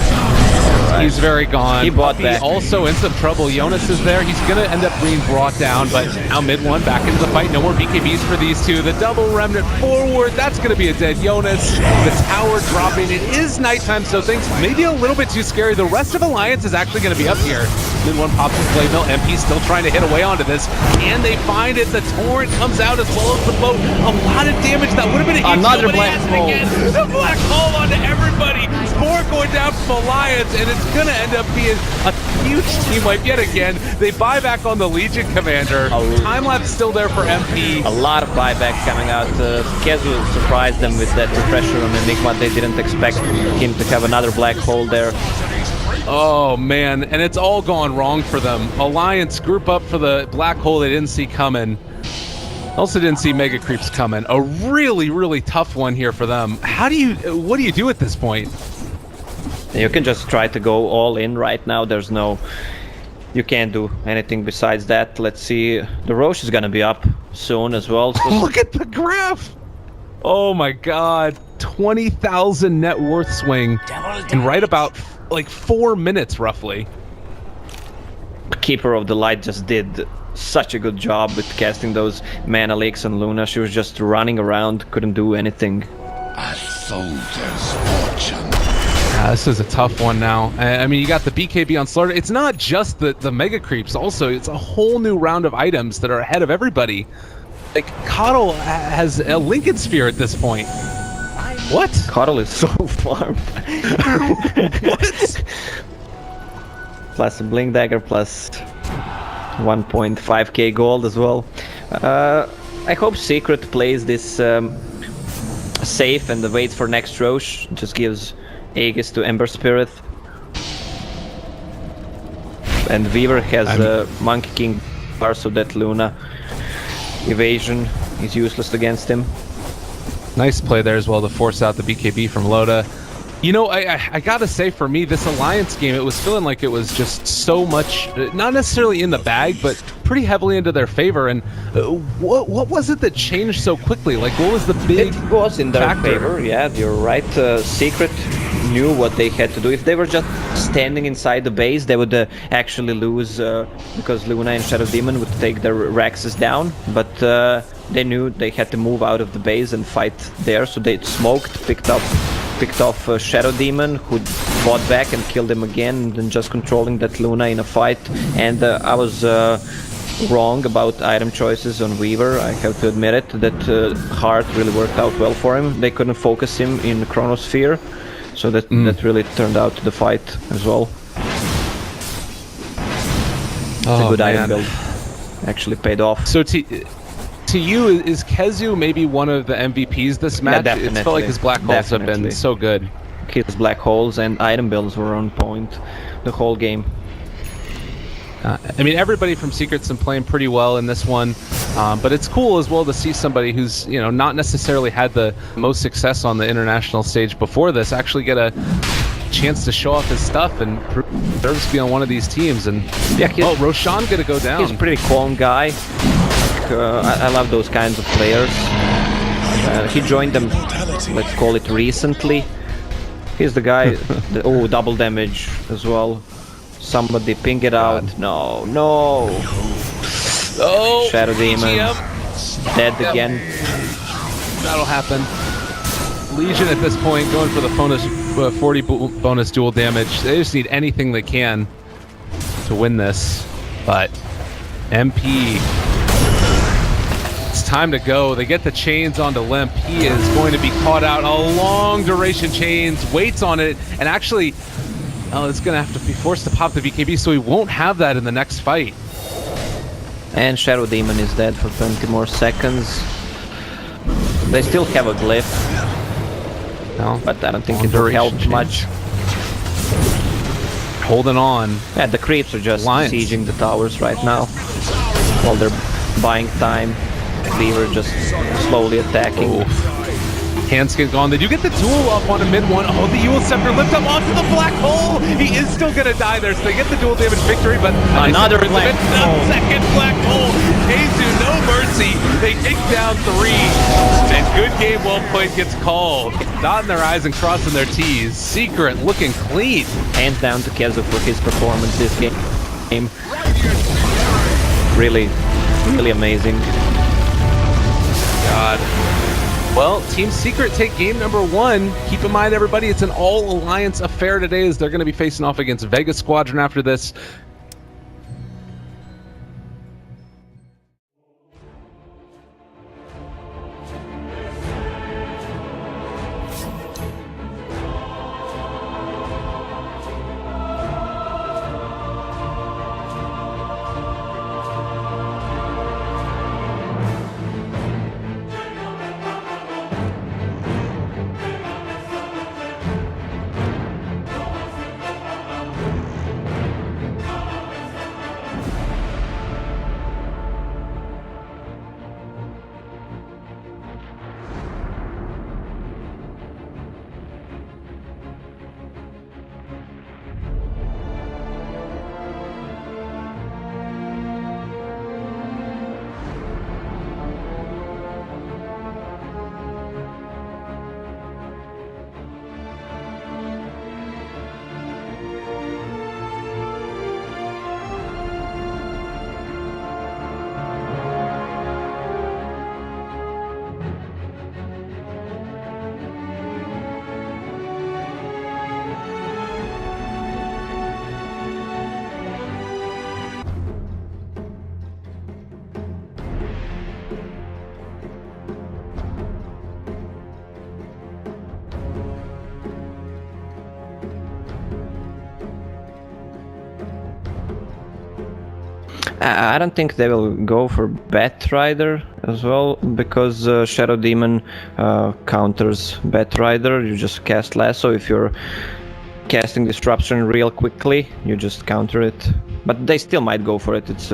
He's very gone. He bought Puppey back. also in some trouble. Jonas is there. He's going to end up being brought down, but now mid one back into the fight. No more BKBs for these two. The double remnant forward. That's going to be a dead Jonas. The tower dropping. It is nighttime, so things maybe a little bit too scary. The rest of Alliance is actually going to be up here. Mid one pops his blade mill. MP still trying to hit away onto this. Can they find it? The torrent comes out as well as the boat. A lot of damage. That would have been a huge Another deal, but he black has it hole. again. The black hole onto everybody. 4 going down from Alliance, and it's going to end up being a huge team wipe yet again. They buy back on the Legion Commander. Time lapse still there for MP. A lot of buyback coming out. Kezu surprised them with that pressure on Enigma. They didn't expect him to have another black hole there. Oh man, and it's all gone wrong for them. Alliance group up for the black hole they didn't see coming. Also didn't see Mega Creeps coming. A really, really tough one here for them. What do you do at this point? You can just try to go all in right now. There's no... You can't do anything besides that. Let's see. The Roche is gonna be up soon as well. So Look at the graph! Oh my god. 20,000 net worth swing in right about like 4 minutes roughly. Keeper of the Light just did such a good job with casting those mana leaks on Luna. She was just running around, couldn't do anything. A soldier's fortune. This is a tough one now. I mean, you got the BKB on StarLadder. It's not just the Mega Creeps. Also, it's a whole new round of items that are ahead of everybody. Like, Coddle has a Lincoln Sphere at this point. What? Coddle is so farmed. What? Plus a Blink Dagger, plus 1.5k gold as well. I hope Secret plays this safe and waits for next Roche. Just gives Aegis to Ember Spirit. And Feaver has Monkey King bar, so that Luna evasion is useless against him. Nice play there as well to force out the BKB from Loda. You know, I gotta say, for me, this Alliance game, it was feeling like it was just so much, not necessarily in the bag, but pretty heavily into their favor. And what was it that changed so quickly? Like, what was the big It was in their factor? favor, yeah, you're right. Secret knew what they had to do. If they were just standing inside the base, they would actually lose because Luna and Shadow Demon would take their Raxes down. But they knew they had to move out of the base and fight there, so they smoked, picked off Shadow Demon, who fought back and killed him again, and then just controlling that Luna in a fight. And I was wrong about item choices on Weaver, I have to admit it. That Heart really worked out well for him. They couldn't focus him in Chronosphere, so that really turned out the fight as well. It's a good item build. Actually paid off. So to you, is Kezu maybe one of the MVPs this match? Yeah, It felt like his black holes have been so good. His black holes and item builds were on point the whole game. I mean, everybody from Secret's been playing pretty well in this one, but it's cool as well to see somebody who's, you know, not necessarily had the most success on the international stage before this actually get a chance to show off his stuff and deserves to be on one of these teams. And yeah, Roshan gonna go down. He's a pretty calm guy. I love those kinds of players. He joined them, let's call it recently. He's the guy. Oh, double damage as well. Somebody ping it out. No. Oh, Shadow Demon. GM. Dead again. that'll happen. Legion at this point going for the bonus 40 bonus dual damage. They just need anything they can to win this. But MP, it's time to go. They get the chains onto Limp. He is going to be caught out. A long duration chains, waits on it, and actually, it's going to have to be forced to pop the BKB, so he won't have that in the next fight. And Shadow Demon is dead for 20 more seconds. They still have a glyph, No, but I don't think it will help much. Holding on. Yeah, the creeps are just Lions. sieging the towers right now while they're buying time. Feaver just slowly attacking. Oof. Handskin gone. They do get the duel up on a mid one. Oh, the Yule Scepter lift up onto the black hole. He is still gonna die there, so they get the dual damage victory, but Another black hole. Second black hole. Keizu, no mercy. They take down 3. And good game, well played gets called. Dotting their I's and crossing their T's. Secret looking clean. Hands down to Kezu for his performance this game. Really, really amazing. God. Well, Team Secret take game number 1. Keep in mind, everybody, it's an all-alliance affair today as they're going to be facing off against Vega Squadron after this. I don't think they will go for Batrider as well, because Shadow Demon counters Batrider. You just cast Lasso. If you're casting Disruption real quickly, you just counter it. But they still might go for it. It's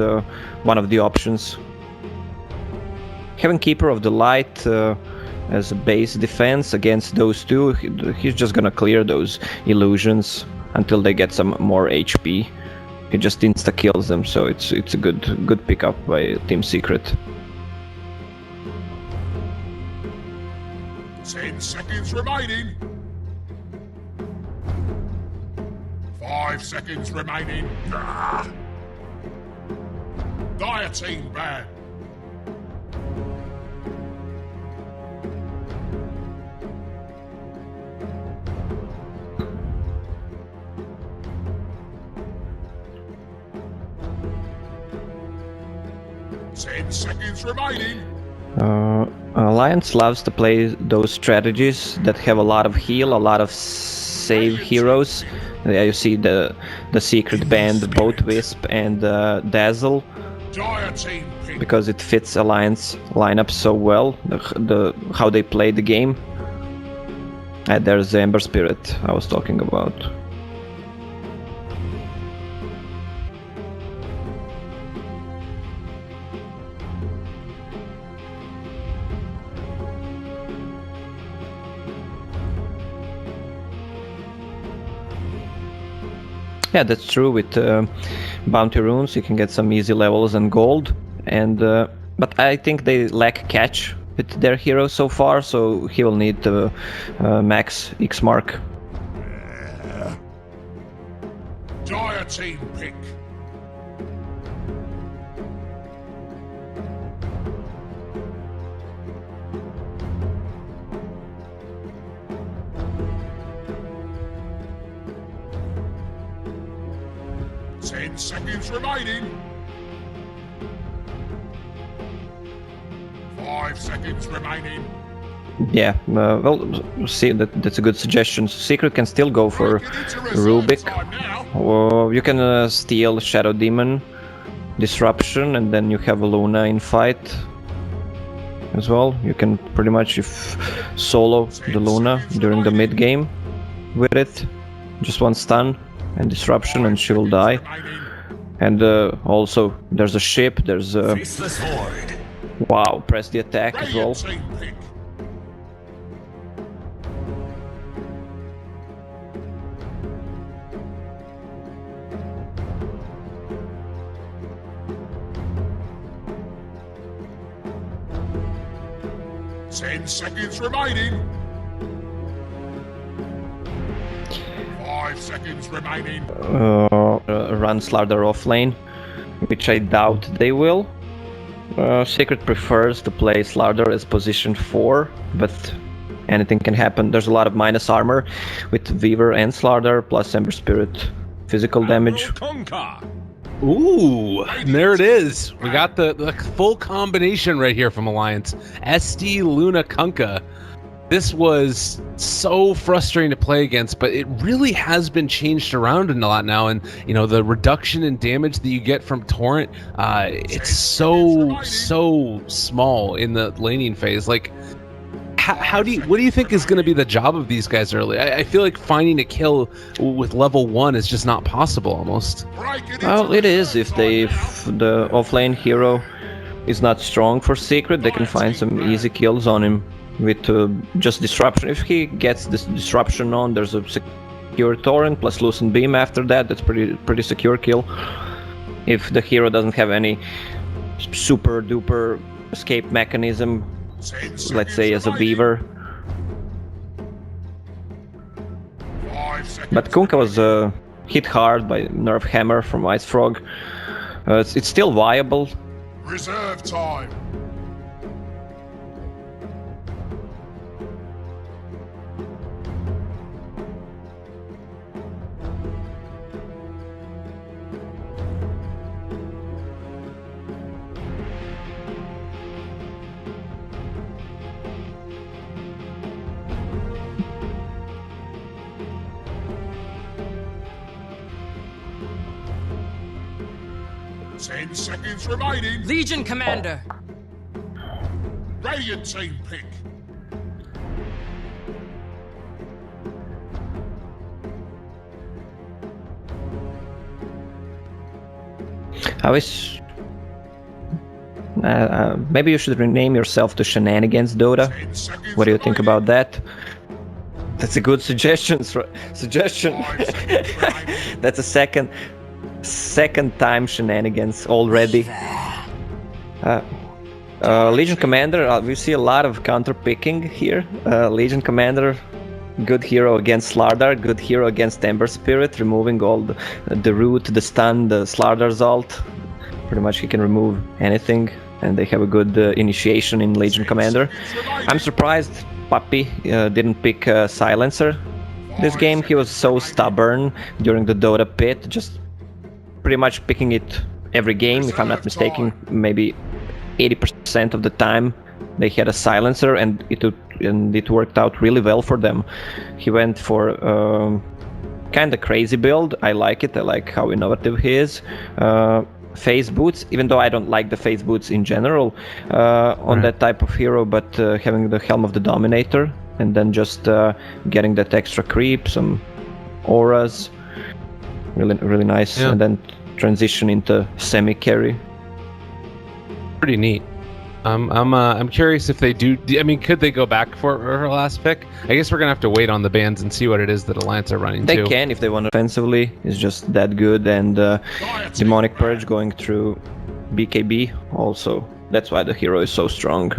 one of the options. Having Keeper of the Light as a base defense against those two, he's just gonna clear those illusions until they get some more HP. He just insta kills them, so it's a good pickup by Team Secret. 10 seconds remaining. 5 seconds remaining. Ah. Dire team ban. Seconds remaining. Alliance loves to play those strategies that have a lot of heal, a lot of save heroes. Yeah, you see the Secret band, both Wisp and Dazzle, because it fits Alliance lineup so well. How they play the game. And there's the Ember Spirit I was talking about. Yeah, that's true. With bounty runes, you can get some easy levels and gold. And but I think they lack catch with their hero so far, so he will need to max X mark. Dire team pick. 10 seconds remaining. 5 seconds remaining. Yeah, well, see, that's a good suggestion. Secret can still go for Breaking into reserve Rubik. time now. Or you can steal Shadow Demon, Disruption, and then you have Luna in fight as well. You can pretty much solo the Luna during the mid game with it. Just one stun and Disruption, and she will die. And also, there's a ship. There's a wow. Press the attack as well. Brilliant team pick. Ten seconds remaining. 5 seconds remaining. Run StarLadder off lane, which I doubt they will. Secret prefers to play StarLadder as position 4, but anything can happen. There's a lot of minus armor with Feaver and StarLadder, plus Ember Spirit physical damage. Ooh, and there it is. We got the full combination right here from Alliance. SD Luna Kunkka. This was so frustrating to play against, but it really has been changed around a lot now. And, you know, the reduction in damage that you get from Torrent, it's so small in the laning phase. Like, what do you think is going to be the job of these guys early? I feel like finding a kill with level 1 is just not possible almost. Well, it is. If the offlane hero is not strong for Secret, they can find some easy kills on him with just Disruption. If he gets this Disruption on, there's a secure Torrent plus Lucent Beam after that. That's pretty secure kill. If the hero doesn't have any super duper escape mechanism, let's say as a Feaver. But Kunkka was hit hard by Nerf Hammer from Ice Frog. It's still viable. Reserve time. Ten seconds remaining. Legion Commander. Radiant team pick. I wish... maybe you should rename yourself to Shenanigans Dota. What do you think about that? That's a good suggestion. That's a second time Shenanigans already. Legion Commander, we see a lot of counter picking here. Legion Commander, good hero against StarLadder, good hero against Ember Spirit, removing all the root, the stun, the StarLadder's ult. Pretty much he can remove anything, and they have a good initiation in Legion Commander. I'm surprised Puppy didn't pick Silencer this game. He was so stubborn during the Dota pit, just pretty much picking it every game, if I'm not mistaken. Maybe 80% of the time they had a Silencer, and it worked out really well for them. He went for kind of crazy build. I like it. I like how innovative he is. Phase boots, even though I don't like the phase boots in general on that type of hero, but having the Helm of the Dominator and then just getting that extra creep, some auras, really nice. Yeah. And then transition into semi carry. Pretty neat. I'm curious if they do. I mean, could they go back for her last pick? I guess we're gonna have to wait on the bans and see what it is that Alliance are running. They can if they want to. Offensively, it's just that good, and Demonic Purge going through BKB also. That's why the hero is so strong.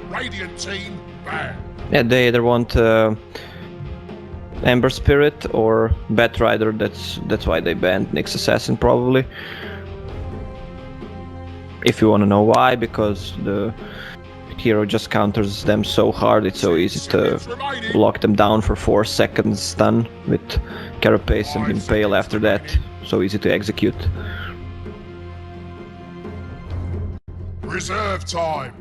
Radiant team ban. Yeah, they either want Ember Spirit or Batrider. That's why they banned Nyx Assassin probably. If you want to know why, because the hero just counters them so hard, it's so easy to lock them down for 4 seconds stun with Carapace and Impale after that. So easy to execute. Reserve time.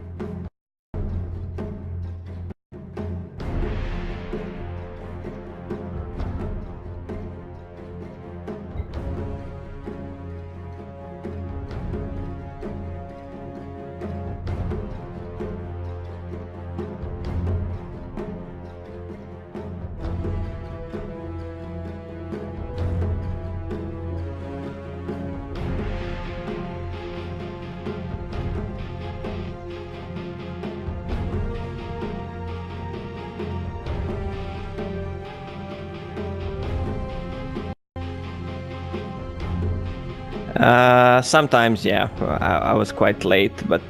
Sometimes, yeah, I was quite late, but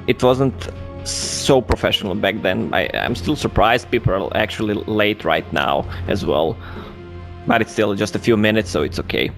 it wasn't so professional back then. I'm still surprised people are actually late right now as well, but it's still just a few minutes, so it's okay.